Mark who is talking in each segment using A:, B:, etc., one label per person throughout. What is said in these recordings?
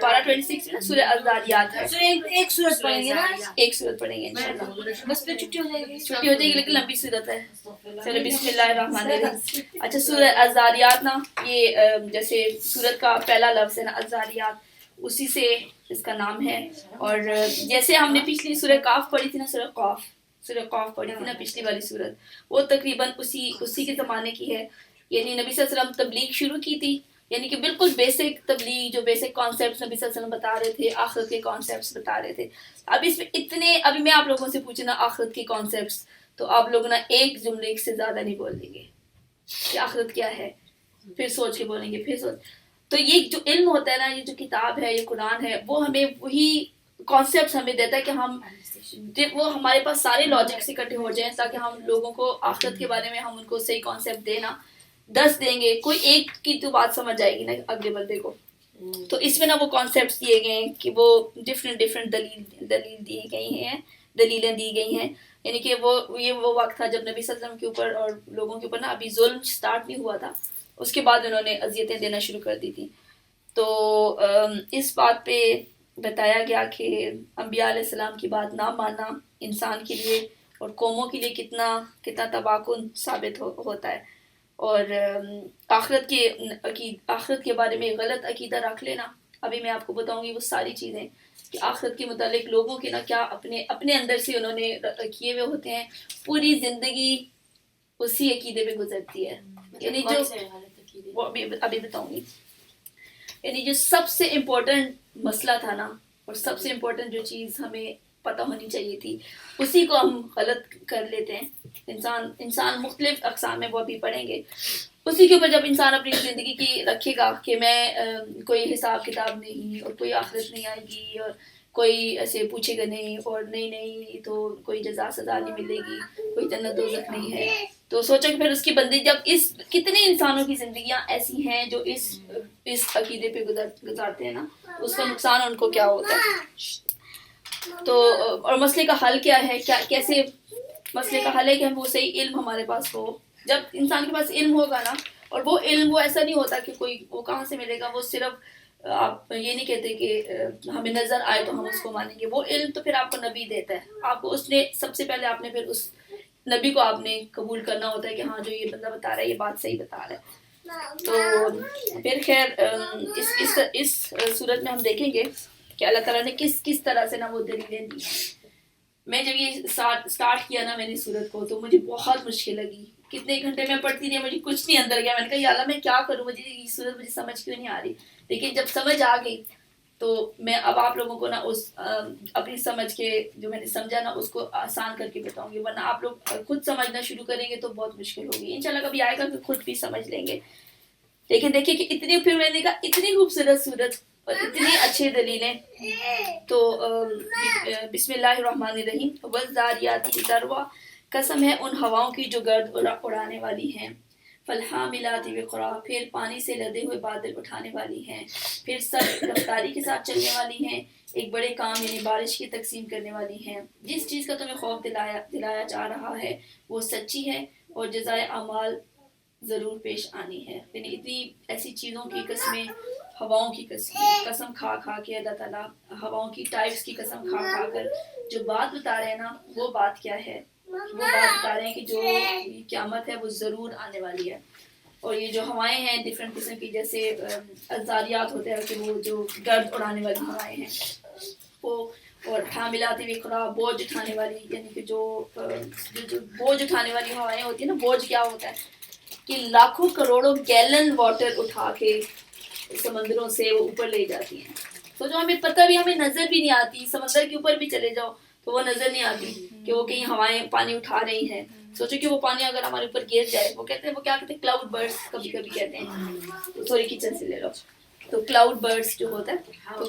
A: پارہ 26 میں نا سورہ الذاریات ہے.
B: ایک سورت پڑھیں گے نا,
A: ایک سورت پڑھیں گے انشاءاللہ,
B: بس پھر چھٹی ہو جائے گی.
A: چھٹی ہو جائے گی لیکن لمبی سورت ہے. چلو بسم اللہ الرحمن الرحیم. اچھا سورہ الذاریات نا, یہ جیسے سورت کا پہلا لفظ ہے نا الذاریات, اسی سے اس کا نام ہے. اور جیسے ہم نے پچھلی سورہ قاف پڑھی تھی نا, سورہ قاف پڑھی تھی نا پچھلی والی سورت, وہ تقریباً اسی کے زمانے کی ہے. یعنی نبی صلی اللہ علیہ وسلم تبلیغ شروع کی تھی, یعنی کہ بالکل بیسک تبلیغ, جو بیسک کانسیپٹس نبی صلی اللہ علیہ وسلم بتا رہے تھے, آخرت کے کانسیپٹس بتا رہے تھے. اب اس میں ابھی میں آپ لوگوں سے پوچھوں نا آخرت کے کانسیپٹس, تو آپ لوگ نا ایک جملے سے زیادہ نہیں بول دیں گے کہ آخرت کیا ہے, پھر سوچ کے بولیں گے, تو یہ جو علم ہوتا ہے نا, یہ جو کتاب ہے, یہ قرآن ہے, وہ ہمیں وہی کانسیپٹس ہمیں دیتا ہے کہ ہم وہ ہمارے پاس سارے لاجکس اکٹھے ہو جائیں, تاکہ ہم لوگوں کو آخرت کے بارے میں ہم ان کو صحیح کانسیپٹ دینا 10 دیں گے, کوئی ایک کی تو بات سمجھ جائے گی نا اگلے بندے کو. تو اس میں نا وہ کانسیپٹس دیے گئے ہیں کہ وہ ڈفرینٹ دلیلیں دی گئی ہیں. یعنی کہ وہ وقت تھا جب نبی صلی اللہ علیہ وسلم کے اوپر اور لوگوں کے اوپر نا ابھی ظلم سٹارٹ نہیں ہوا تھا, اس کے بعد انہوں نے اذیتیں دینا شروع کر دی تھی. تو اس بات پہ بتایا گیا کہ انبیاء علیہ السلام کی بات نہ ماننا انسان کے لیے اور قوموں کے لیے کتنا تباہ کن ثابت ہوتا ہے. اور آخرت کے بارے میں غلط عقیدہ رکھ لینا, ابھی میں آپ کو بتاؤں گی وہ ساری چیزیں کہ آخرت کے متعلق لوگوں کے نا کیا اپنے اندر سے انہوں نے کیے ہوئے ہوتے ہیں, پوری زندگی اسی عقیدے پہ گزرتی ہے. یعنی جو وہ ابھی بتاؤں گی, یعنی جو سب سے امپورٹنٹ مسئلہ تھا نا, اور سب سے امپورٹنٹ جو چیز ہمیں پتہ ہونی چاہیے تھی, اسی کو ہم غلط کر لیتے ہیں. انسان مختلف اقسام میں وہ بھی پڑھیں گے. اسی کے اوپر جب انسان اپنی زندگی کی رکھے گا کہ میں کوئی حساب کتاب نہیں, اور کوئی آخرت نہیں آئے گی, اور کوئی ایسے پوچھے گا نہیں, اور نہیں تو کوئی جزا سزا نہیں ملے گی, کوئی جنت دوزخ نہیں ہے, تو سوچا کہ پھر اس کی بندی جب کتنے انسانوں کی زندگیاں ایسی ہیں جو اس عقیدے پہ گزارتے ہیں نا, اس کا نقصان ان کو کیا ہوتا ہے. تو اور مسئلے کا حل کیا ہے, کیسے مسئلے کا حل ہے کہ ہم وہ صحیح علم ہمارے پاس ہو. جب انسان کے پاس علم ہوگا نا, اور وہ علم وہ ایسا نہیں ہوتا کہ کوئی وہ کہاں سے ملے گا, وہ صرف آپ یہ نہیں کہتے کہ ہمیں نظر آئے تو ہم اس کو مانیں گے. وہ علم تو پھر آپ کو نبی دیتا ہے, آپ کو اس نے سب سے پہلے آپ نے پھر اس نبی کو آپ نے قبول کرنا ہوتا ہے کہ ہاں جو یہ بندہ بتا رہا ہے یہ بات صحیح بتا رہا ہے. تو پھر خیر اس صورت میں ہم دیکھیں گے کہ اللہ تعالیٰ نے کس طرح سے نا وہ دلیلیں دی. میں جب یہ سٹارٹ کیا نا میں نے صورت کو, تو مجھے بہت مشکل لگی. کتنے گھنٹے میں پڑھتی رہی, مجھے کچھ نہیں اندر گیا. میں نے کہا یا اللہ میں کیا کروں, مجھے یہ صورت مجھے سمجھ کیوں نہیں آ رہی. لیکن جب سمجھ آ گئی تو میں اب آپ لوگوں کو نا اس اپنی سمجھ کے جو میں نے سمجھا نا اس کو آسان کر کے بتاؤں گی, ورنہ آپ لوگ خود سمجھنا شروع کریں گے تو بہت مشکل ہوگی. انشاءاللہ کبھی آئے گا کہ خود بھی سمجھ لیں گے. لیکن دیکھیے کہ پھر میں نے کہا اتنی خوبصورت صورت اور اتنی اچھی دلیلیں. تو بسم اللہ الرحمن الرحیم. والذاریات ذروا, قسم ہے ان ہواؤں کی جو گرد اڑانے والی ہیں. فالحاملات وقرا, پھر پانی سے لدے ہوئے بادل اٹھانے والی ہیں. پھر سب رفتاری کے ساتھ چلنے والی ہیں. ایک بڑے کام یعنی بارش کی تقسیم کرنے والی ہیں. جس چیز کا تمہیں خوف دلایا جا رہا ہے وہ سچی ہے, اور جزائے اعمال ضرور پیش آنی ہے. یعنی اتنی ایسی چیزوں کی قسمیں, ہواؤں کی قسم کھا کے اللہ تعالیٰ ہواؤں کی ٹائپس کی قسم کھا کر جو بات بتا رہے ہیں نا, وہ بات کیا ہے, وہ بات بتا رہے ہیں کہ جو قیامت ہے وہ ضرور آنے والی ہے. اور یہ جو ہوائیں ہیں ڈفرینٹ قسم کی, جیسے الذاریات ہوتے ہیں کہ وہ جو گرد اڑانے والی ہوائیں ہیں وہ, اور حاملات وقرا بوجھ اٹھانے والی, یعنی کہ جو بوجھ اٹھانے والی ہوائیں ہوتی ہیں نا. بوجھ کیا ہوتا ہے کہ لاکھوں کروڑوں گیلن واٹر اٹھا کے سمندروں سے وہ اوپر لے جاتی ہیں. تو جو ہمیں پتہ بھی, ہمیں نظر بھی نہیں آتی, سمندر کے اوپر بھی چلے جاؤ تو وہ نظر نہیں آتی کہ وہ کہیں ہوائیں پانی اٹھا رہی ہیں. سوچو کہ وہ پانی اگر ہمارے اوپر گر جائے, وہ کہتے ہیں, وہ کیا کہتے ہیں, کلاؤڈ برڈز کبھی کہتے ہیں. سوری کچن سے لے لو, تو کلاؤڈ برڈز جو ہوتا ہے تو وہ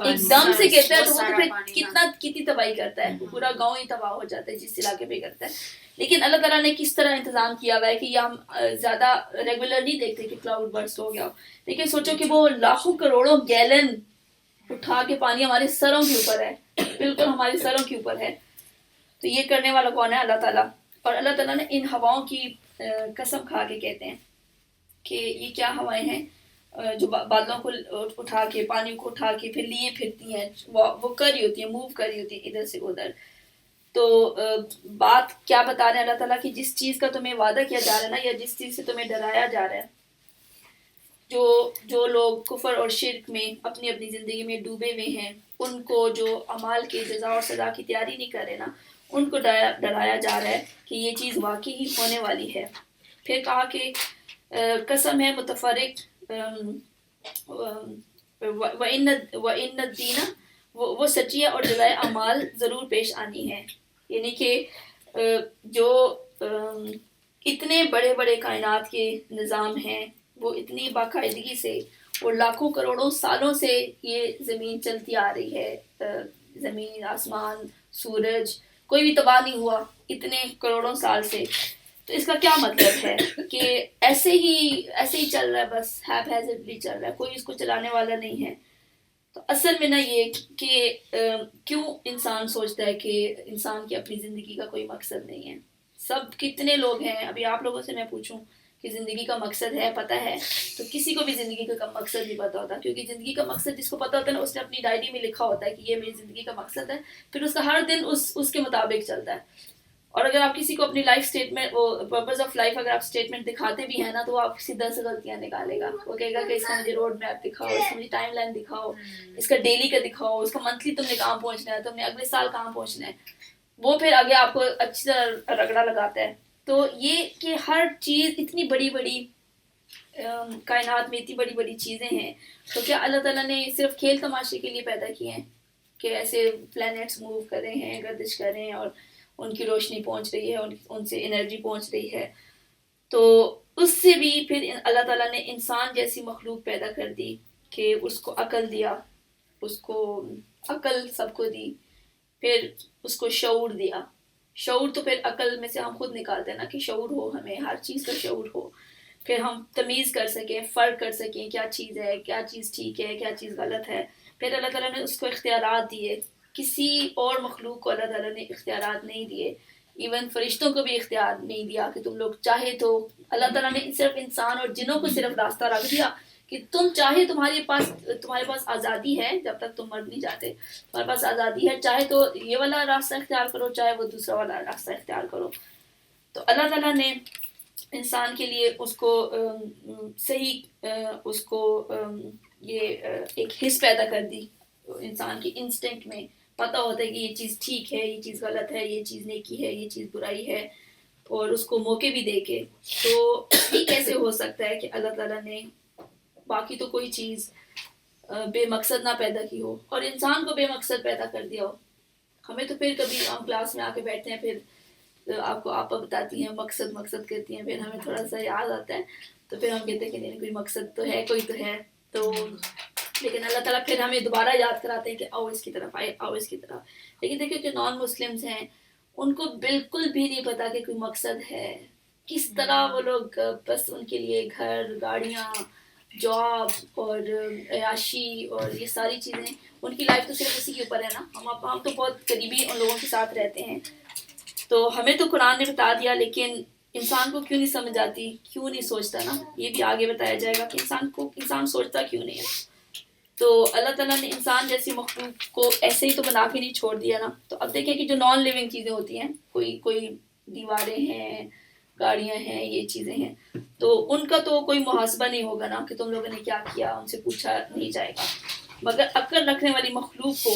A: ایک دم سے کہتا ہے, تو وہ تو پھر کتنی تباہی کرتا ہے, پورا گاؤں ہی تباہ ہو جاتا ہے جس علاقے پہ کرتا ہے. لیکن اللہ تعالیٰ نے کس طرح انتظام کیا ہوا ہے کہ یہ ہم زیادہ ریگولر نہیں دیکھتے کہ کلاؤڈ برسٹ ہو گیا ہو. لیکن سوچو کہ وہ لاکھوں کروڑوں گیلن اٹھا کے پانی ہمارے سروں کے اوپر ہے, بالکل ہمارے سروں کے اوپر ہے. تو یہ کرنے والا کون ہے؟ اللہ تعالیٰ. اور اللہ تعالیٰ نے ان ہواؤں کی قسم کھا کے کہتے ہیں کہ یہ کیا ہوائیں ہیں, جو بادلوں کو اٹھا کے پانی کو اٹھا کے پھر لیے پھرتی ہیں، وہ کر رہی ہوتی ہیں، موو کر رہی ہوتی ہیں ادھر سے ادھر. تو بات کیا بتا رہے ہیں اللہ تعالیٰ کہ جس چیز کا تمہیں وعدہ کیا جا رہا ہے نا، یا جس چیز سے تمہیں ڈرایا جا رہا ہے، جو لوگ کفر اور شرک میں اپنی اپنی زندگی میں ڈوبے ہوئے ہیں، ان کو جو اعمال کی جزا اور سزا کی تیاری نہیں کر رہے نا، ان کو ڈرایا جا رہا ہے کہ یہ چیز واقعی ہی ہونے والی ہے. پھر کہا کہ قسم ہے متفرق وَإِنَّ الدِّينَ، وہ سچی ہے اور جزائے اعمال ضرور پیش آنی ہے. یعنی کہ جو اتنے بڑے بڑے کائنات کے نظام ہیں، وہ اتنی باقاعدگی سے اور لاکھوں کروڑوں سالوں سے یہ زمین چلتی آ رہی ہے، زمین، آسمان، سورج، کوئی بھی تباہ نہیں ہوا اتنے کروڑوں سال سے. تو اس کا کیا مطلب ہے کہ ایسے ہی چل رہا ہے، بس ہیپ ہیزڈلی چل رہا ہے، کوئی اس کو چلانے والا نہیں ہے. تو اصل میں نا یہ کہ کیوں انسان سوچتا ہے کہ انسان کی اپنی زندگی کا کوئی مقصد نہیں ہے. سب کتنے لوگ ہیں، ابھی آپ لوگوں سے میں پوچھوں کہ زندگی کا مقصد ہے، پتہ ہے؟ تو کسی کو بھی زندگی کا مقصد نہیں پتہ ہوتا، کیونکہ زندگی کا مقصد جس کو پتہ ہوتا ہے نا، اس نے اپنی ڈائری میں لکھا ہوتا ہے کہ یہ میری زندگی کا مقصد ہے، پھر اس کا ہر دن اس کے مطابق چلتا ہے. اور اگر آپ کسی کو اپنی لائف اسٹیٹمنٹ، وہ پرپز آف لائف اگر آپ اسٹیٹمنٹ دکھاتے بھی ہیں نا، تو وہ آپ سے 10 غلطیاں نکالے گا. وہ کہے گا کہ اس کا مجھے روڈ میپ دکھاؤ، اس کا مجھے ٹائم لائن دکھاؤ، اس کا ڈیلی کا دکھاؤ، اس کا منتھلی تم نے کہاں پہنچنا ہے، تم نے اگلے سال کہاں پہنچنا ہے. وہ پھر آگے آپ کو اچھی طرح رگڑا لگاتا ہے. تو یہ کہ ہر چیز اتنی بڑی بڑی کائنات میں اتنی بڑی بڑی چیزیں ہیں، تو کیا اللہ تعالیٰ نے صرف کھیل تماشے کے لیے پیدا کیے ہیں کہ ایسے پلانیٹس موو کر رہے ہیں، گردش کر رہے ہیں اور ان کی روشنی پہنچ رہی ہے، ان سے انرجی پہنچ رہی ہے. تو اس سے بھی پھر اللہ تعالیٰ نے انسان جیسی مخلوق پیدا کر دی کہ اس کو عقل دیا، اس کو عقل سب کو دی، پھر اس کو شعور دیا. شعور تو پھر عقل میں سے ہم خود نکالتے ہیں نا کہ شعور ہو، ہمیں ہر چیز کا شعور ہو، پھر ہم تمیز کر سکیں، فرق کر سکیں کیا چیز ہے، کیا چیز ٹھیک ہے، کیا چیز غلط ہے. پھر اللہ تعالیٰ نے اس کو اختیارات دیے. کسی اور مخلوق کو اللہ تعالیٰ نے اختیارات نہیں دیے، ایون فرشتوں کو بھی اختیار نہیں دیا کہ تم لوگ چاہے تو. اللہ تعالیٰ نے صرف انسان اور جنوں کو صرف راستہ رکھ دیا کہ تم چاہے، تمہارے پاس آزادی ہے، جب تک تم مر نہیں جاتے تمہارے پاس آزادی ہے، چاہے تو یہ والا راستہ اختیار کرو، چاہے وہ دوسرا والا راستہ اختیار کرو. تو اللہ تعالیٰ نے انسان کے لیے اس کو صحیح اس کو یہ ایک حس پیدا کر دی. انسان کی انسٹنکٹ میں پتہ ہوتا ہے کہ یہ چیز ٹھیک ہے، یہ چیز غلط ہے، یہ چیز نیکی ہے، یہ چیز برائی ہے، اور اس کو موقع بھی دے کے. تو یہ کیسے ہو سکتا ہے کہ اللہ تعالیٰ نے باقی تو کوئی چیز بے مقصد نہ پیدا کی ہو اور انسان کو بے مقصد پیدا کر دیا ہو. ہمیں تو پھر کبھی ہم کلاس میں آ کے بیٹھتے ہیں، پھر آپ کو آپا بتاتی ہیں مقصد کرتی ہیں، پھر ہمیں تھوڑا سا یاد آتا ہے، تو پھر ہم کہتے ہیں کہ نہیں کوئی مقصد تو ہے، کوئی تو ہے. تو لیکن اللہ تعالیٰ پھر ہمیں دوبارہ یاد کراتے ہیں کہ آؤ اس کی طرف، آؤ اس کی طرف. لیکن دیکھیں کہ نان مسلمز ہیں، ان کو بالکل بھی نہیں پتا کہ کوئی مقصد ہے. کس طرح وہ لوگ بس ان کے لیے گھر، گاڑیاں، جاب اور عیاشی اور یہ ساری چیزیں، ان کی لائف تو صرف اسی کے اوپر ہے نا. ہم تو بہت قریبی ان لوگوں کے ساتھ رہتے ہیں. تو ہمیں تو قرآن نے بتا دیا، لیکن انسان کو کیوں نہیں سمجھ آتی، کیوں نہیں سوچتا نا. یہ بھی آگے بتایا جائے گا کہ انسان سوچتا کیوں نہیں ہے. تو اللہ تعالیٰ نے انسان جیسی مخلوق کو ایسے ہی تو بنا کے نہیں چھوڑ دیا نا. تو اب دیکھیں کہ جو نان لیونگ چیزیں ہوتی ہیں، کوئی دیواریں ہیں، گاڑیاں ہیں، یہ چیزیں ہیں، تو ان کا تو کوئی محاسبہ نہیں ہوگا نا کہ تم لوگوں نے کیا کیا، ان سے پوچھا نہیں جائے گا. مگر عقل رکھنے والی مخلوق کو،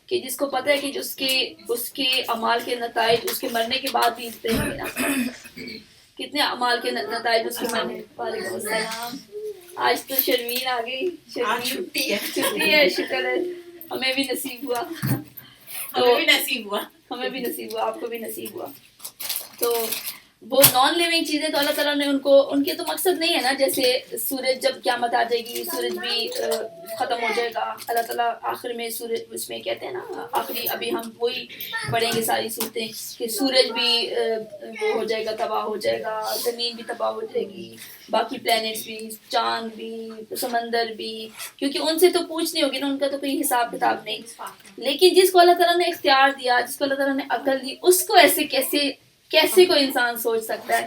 A: کہ جس کو پتہ ہے کہ اس کے اعمال کے نتائج اس کے مرنے کے بعد بھی رہیں گے نا. کتنے اعمال کے نتائج اس کے مرنے. وعلیکم السلام. آج تو شرمین آ گئی. چھٹی ہے، شکر ہے، ہمیں بھی نصیب ہوا. ہمیں بھی نصیب ہوا، آپ کو بھی نصیب ہوا. تو وہ نان لیونگ چیزیں تو اللہ تعالیٰ نے ان کے تو مقصد نہیں ہے نا. جیسے سورج جب قیامت آ جائے گی، سورج بھی ختم ہو جائے گا. اللہ تعالیٰ آخر میں سورج، اس میں کہتے ہیں نا آخری، ابھی ہم وہی پڑھیں گے ساری صورتیں کہ سورج بھی وہ ہو جائے گا، تباہ ہو جائے گا، زمین بھی تباہ ہو جائے گی، باقی پلینٹس بھی، چاند بھی، سمندر بھی، کیونکہ ان سے تو پوچھنی ہوگی نا، ان کا تو کوئی حساب کتاب نہیں. لیکن جس کو اللہ تعالیٰ نے اختیار دیا، جس کو اللہ تعالیٰ نے عقل دی، اس کو ایسے کیسے کوئی انسان سوچ سکتا ہے.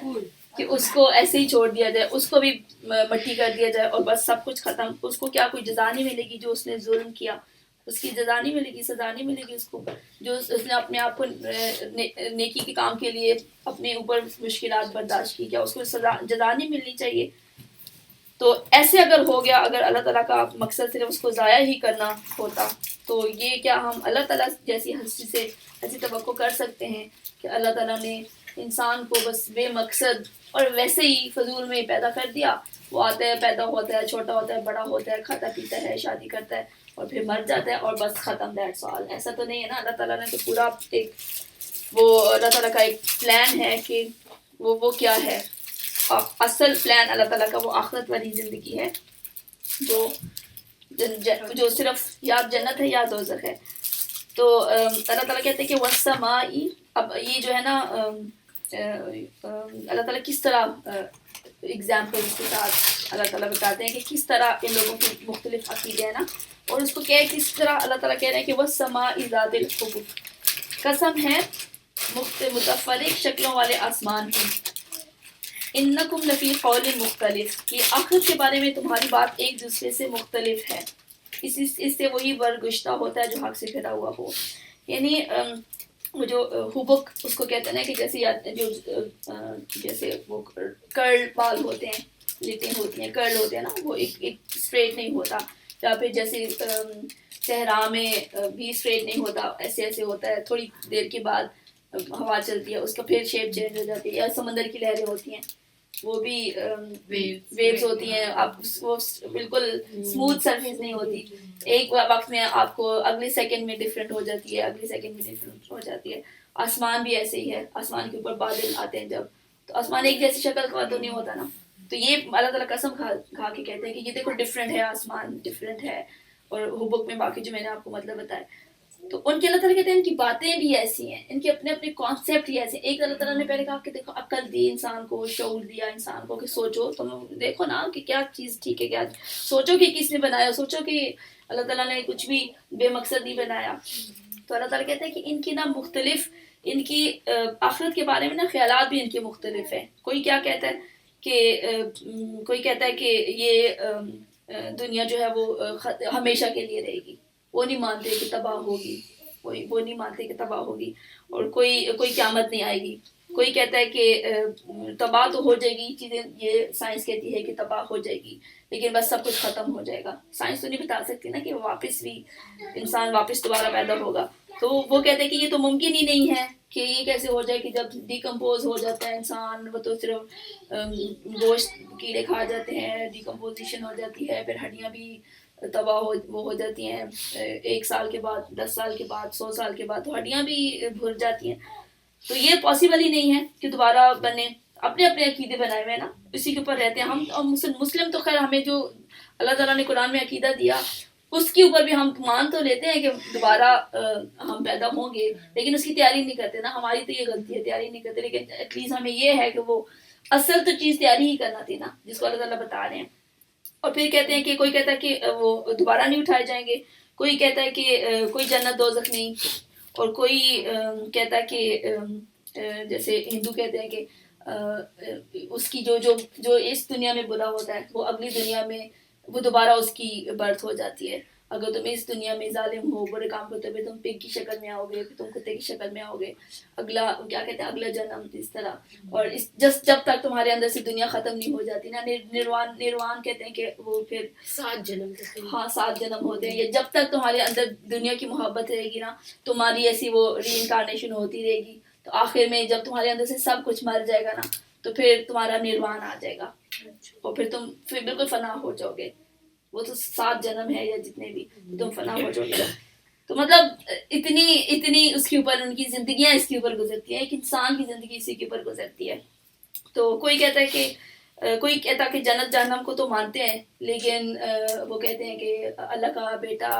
A: کہ اس کو ایسے ہی چھوڑ دیا جائے, اس کو بھی مٹی کر دیا جائے اور بس سب کچھ ختم. اس کو کیا کوئی جزا نہیں ملے گی جو اس نے ظلم کیا, اس کی جزا نہیں ملے گی, سزا نہیں ملے گی اس کو, جو اس نے اپنے آپ کو نیکی کے کام کے لیے اپنے اوپر مشکلات برداشت کی, کیا اس کو جزا نہیں ملنی چاہیے؟ تو ایسے اگر ہو گیا, اگر اللہ تعالیٰ کا مقصد صرف اس کو ضائع ہی کرنا ہوتا, تو یہ کیا ہم اللہ تعالیٰ جیسی ہستی سے ایسی توقع کر سکتے ہیں کہ اللہ تعالیٰ نے انسان کو بس بے مقصد اور ویسے ہی فضول میں پیدا کر دیا, وہ آتا ہے, پیدا ہوتا ہے, چھوٹا ہوتا ہے, بڑا ہوتا ہے, کھاتا پیتا ہے, شادی کرتا ہے اور پھر مر جاتا ہے اور بس ختم, دیٹس آل. ایسا تو نہیں ہے نا. اللہ تعالیٰ نے تو پورا ایک وہ اللہ تعالیٰ کا ایک پلان ہے کہ وہ کیا ہے, اصل پلان اللہ تعالیٰ کا وہ آخرت والی زندگی ہے, جو صرف یا جنت ہے یا دوزخ ہے. تو اللہ تعالیٰ کہتے ہیں کہ والسماء, اب یہ جو ہے نا اللہ تعالیٰ کس طرح ایگزامپل کے ساتھ اللہ تعالیٰ بتاتے ہیں کہ کس طرح ان لوگوں کے مختلف عقیدے ہیں نا, اور اس کو کیا ہے کس طرح اللہ تعالیٰ کہہ رہے ہیں کہ والسماء ذات الحبک, قسم ہے متفرق شکلوں والے آسمان کی, انکم لفی قول مختلف, کہ آخرت کے بارے میں تمہاری بات ایک دوسرے سے مختلف ہے, اس سے وہی برگشتہ ہوتا ہے جو حق سے پھرا ہوا ہو. یعنی وہ جو حبک اس کو کہتے ہیں نا کہ جیسے وہ کرل بال ہوتے ہیں, لٹیں ہوتی ہیں, کرل ہوتے ہیں نا, وہ ایک اسٹریٹ نہیں ہوتا, یا پھر جیسے صحرا میں بھی اسٹریٹ نہیں ہوتا, ایسے ہوتا ہے, تھوڑی دیر کے بعد ہوا چلتی ہے اس کا پھر شیپ چینج ہو جاتی ہے, یا سمندر کی لہریں ہوتی ہیں وہ بھی ویوز ہوتی ہیں, اب وہ بالکل اسموتھ سرفیس نہیں ہوتی, ایک وقت میں آپ کو اگلے سیکنڈ میں ڈفرینٹ ہو جاتی ہے, اگلے سیکنڈ میں ڈفرینٹ ہو جاتی ہے. آسمان بھی ایسے ہی ہے, آسمان کے اوپر بادل آتے ہیں جب, تو آسمان ایک جیسی شکل کا تو نہیں ہوتا نا. تو یہ اللہ تعالیٰ قسم کھا کے کہتے ہیں کہ یہ دیکھو ڈفرینٹ ہے, آسمان ڈفرینٹ ہے, اور حبک میں باقی جو میں نے آپ کو مطلب بتایا. تو ان کے اللہ تعالیٰ کہتے ہیں ان کی باتیں بھی ایسی ہیں, ان کے اپنے اپنے کانسیپٹ ہی ایسے ہیں. ایک اللہ تعالیٰ نے پہلے کہا کہ دیکھو عقل دی انسان کو, شعور دیا انسان کو کہ سوچو, تم دیکھو نا کہ کیا چیز ٹھیک ہے, کیا سوچو کہ کس نے بنایا, سوچو کہ اللہ تعالیٰ نے کچھ بھی بے مقصد نہیں بنایا. تو اللہ تعالیٰ کہتے ہیں کہ ان کی نا مختلف, ان کی آخرت کے بارے میں نا خیالات بھی ان کے مختلف ہیں. کوئی کیا کہتا ہے کہ کوئی کہتا ہے کہ یہ دنیا جو ہے وہ ہمیشہ کے لیے رہے گی, وہ نہیں مانتے کہ تباہ ہوگی, وہ نہیں مانتے کہ تباہ ہوگی, اور کوئی قیامت نہیں آئے گی. کوئی کہتا ہے کہ تباہ تو ہو جائے گی چیزیں, یہ سائنس کہتی ہے کہ تباہ ہو جائے گی لیکن بس سب کچھ ختم ہو جائے گا. سائنس تو نہیں بتا سکتی نا کہ واپس بھی انسان واپس دوبارہ پیدا ہوگا. تو وہ کہتے ہیں کہ یہ تو ممکن ہی نہیں ہے کہ یہ کیسے ہو جائے کہ جب ڈیکمپوز ہو جاتا ہے انسان, وہ تو صرف گوشت کیڑے کھا جاتے ہیں, ڈیکمپوزیشن ہو جاتی ہے, پھر ہڈیاں بھی تباہ ہو جاتی ہیں 1 سال کے بعد, 10 سال کے بعد, 100 سال کے بعد, تو ہڈیاں بھی بھر جاتی ہیں. تو یہ پاسبل ہی نہیں ہے کہ دوبارہ بنے. اپنے اپنے عقیدے بنائے ہوئے ہیں نا, اسی کے اوپر رہتے ہیں ہم. مسلم تو خیر ہمیں جو اللہ تعالیٰ نے قرآن میں عقیدہ دیا اس کے اوپر بھی ہم مان تو لیتے ہیں کہ دوبارہ ہم پیدا ہوں گے, لیکن اس کی تیاری نہیں کرتے نا. ہماری تو یہ غلطی ہے, تیاری نہیں کرتے, لیکن ایٹ لیسٹ ہمیں یہ ہے کہ وہ اصل تو چیز تیاری ہی کرنا تھی نا, جس کو اللہ تعالیٰ بتا رہے ہیں. اور پھر کہتے ہیں کہ کوئی کہتا ہے کہ وہ دوبارہ نہیں اٹھائے جائیں گے, کوئی کہتا ہے کہ کوئی جنت دوزخ نہیں, اور کوئی کہتا ہے کہ جیسے ہندو کہتے ہیں کہ اس کی جو اس دنیا میں برا ہوتا ہے وہ اگلی دنیا میں وہ دوبارہ اس کی برتھ ہو جاتی ہے. اگر تم اس دنیا میں ظالم ہو, برے کام کرتے ہوئے, تم پگ کی شکل میں آؤ گے, تم کتے کی شکل میں آؤ گے, اگلا کیا کہتے ہیں اگلا جنم, اس طرح. اور جب تک تمہارے اندر سے دنیا ختم نہیں ہو جاتی نا, نروان کہتے ہیں کہ وہ پھر 7 جنم, ہاں 7 جنم ہوتے ہیں. یا جب تک تمہارے اندر دنیا کی محبت رہے گی نا, تمہاری ایسی وہ ری انکارنیشن ہوتی رہے گی, تو آخر میں جب تمہارے اندر سے سب کچھ مر جائے گا نا, تو پھر تمہارا نروان آ جائے گا, اور پھر تم بالکل فنا ہو جاؤ گے. وہ تو 7 جنم ہے یا جتنے بھی, تم فنا ہو جاؤ گے. تو مطلب اتنی اس کے اوپر ان کی زندگیاں اس کے اوپر گزرتی ہیں, ایک انسان کی زندگی اسی کے اوپر گزرتی ہے. تو کوئی کہتا ہے کہ جنت جہنم کو تو مانتے ہیں, لیکن وہ کہتے ہیں کہ اللہ کا بیٹا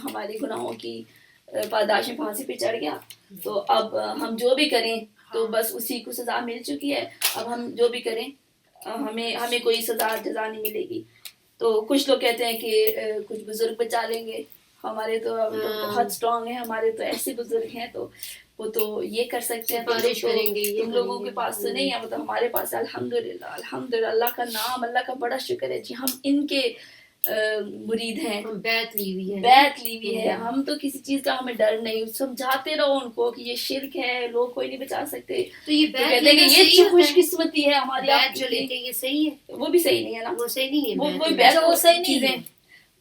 A: ہمارے گناہوں کی پاداش میں پھانسی پہ چڑھ گیا, تو اب ہم جو بھی کریں تو بس اسی کو سزا مل چکی ہے, اب ہم جو بھی کریں ہمیں کوئی سزا جزا نہیں ملے گی. تو کچھ لوگ کہتے ہیں کہ کچھ بزرگ بچا لیں گے ہمارے تو بہت اسٹرانگ ہیں, ہمارے تو ایسے بزرگ ہیں تو وہ تو یہ کر سکتے ہیں, تم لوگوں کے پاس تو نہیں ہے, وہ تو ہمارے پاس الحمدللہ الحمدللہ, اللہ کا نام, اللہ کا بڑا شکر ہے جی, ہم ان کے مرید ہیں,
B: بیعت لی
A: ہوئی ہے, ہم تو کسی چیز کا ہمیں ڈر نہیں, سمجھاتے رہو ان کو کہ یہ شرک ہے, لوگ کوئی نہیں بچا سکتے,
B: تو یہ
A: کہتے ہیں کہ یہ خوش قسمتی ہے ہماری,
B: بیعت جو لیتے یہ صحیح ہے,
A: وہ بھی صحیح نہیں ہے نا,
B: وہ صحیح نہیں ہے,
A: وہ بیعت وہ صحیح نہیں ہے.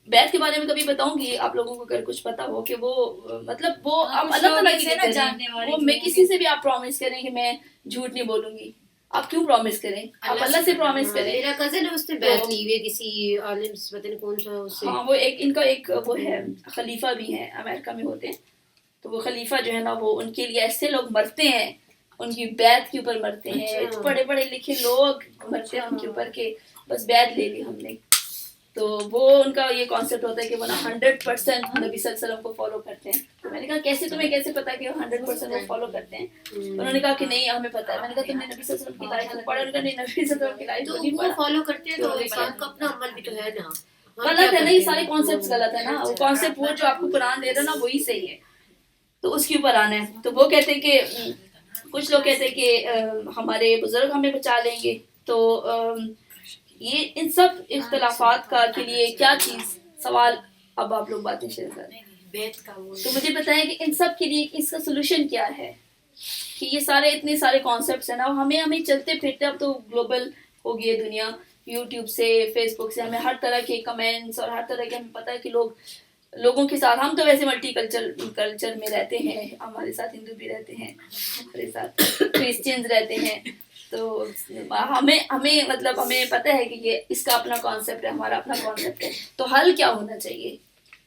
A: بیعت کے بارے میں کبھی بتاؤں گی آپ لوگوں کو اگر کچھ پتا ہو کہ وہ مطلب وہ آپ اللہ تعالیٰ کی نا جاننے والے, وہ میں کسی سے بھی آپ پرومس کریں کہ میں جھوٹ نہیں بولوں گی, آپ کیوں پرومس کریں, آپ اللہ سے پرومس کریں.
B: میرا کزن ہے, اس نے بیعت لی ہوئی ہے کسی عالم سے, پتہ نہیں کون سا اس سے.
A: ہاں وہ ایک ان کا ایک وہ ہے خلیفہ بھی ہے, امریکہ میں ہوتے ہیں, تو وہ خلیفہ جو ہے نا وہ ان کے لیے ایسے لوگ مرتے ہیں, ان کی بیعت کے اوپر مرتے ہیں, پڑھے پڑھے لکھے لوگ مرتے ہیں ان کے اوپر کہ بس بیعت لے لی ہم نے. تو وہ ان کا یہ کانسیپٹ ہوتا ہے کہ وہ نا 100% نبی صلی اللہ علیہ وسلم کو فالو کرتے ہیں. تو میں نے کہا کیسے, تمہیں کیسے پتا کہ 100% وہ فالو کرتے ہیں؟ انہوں نے کہا کہ نہیں ہمیں پتا ہے. میں نے کہا تم نے نبی صلی اللہ علیہ وسلم کی لائف پڑھا؟ انہوں نے کہا نہیں, نبی صلی اللہ علیہ وسلم کی لائف
B: تو
A: نہیں
B: وہ
A: پڑھا.
B: فالو کرتے ہیں تو انسان کا اپنا عمل بھی تو ہے نا,
A: غلط ہے نا, یہ سارے کانسیپٹس غلط ہے نا, وہ کانسیپٹ وہ جو آپ کو قرآن دے رہا ہے نا وہی صحیح ہے, تو اس کے اوپر آنا ہے. تو وہ کہتے ہیں کہ کچھ لوگ کہتے ہیں کہ ہمارے بزرگ ہمیں بچا لیں گے, تو یہ ان سب اختلافات کا کے لیے کیا چیز سوال, اب آپ لوگ باتیں شیئر کر رہے ہیں تو مجھے بتائیں کہ ان سب کے لیے اس کا سولوشن کیا ہے, کہ یہ سارے اتنے سارے کانسیپٹس ہیں نا, ہمیں چلتے پھرتے, اب تو گلوبل ہو گئی ہے دنیا, یوٹیوب سے فیس بک سے ہمیں ہر طرح کے کمنٹس اور ہر طرح کے, ہمیں پتہ ہے کہ لوگوں کے ساتھ, ہم تو ویسے ملٹی کلچر میں رہتے ہیں, ہمارے ساتھ ہندو بھی رہتے ہیں, ہمارے ساتھ کرسچنز رہتے ہیں, تو ہمیں مطلب ہمیں پتہ ہے کہ یہ اس کا اپنا کانسیپٹ ہے, ہمارا اپنا کانسیپٹ ہے, تو حل کیا ہونا چاہیے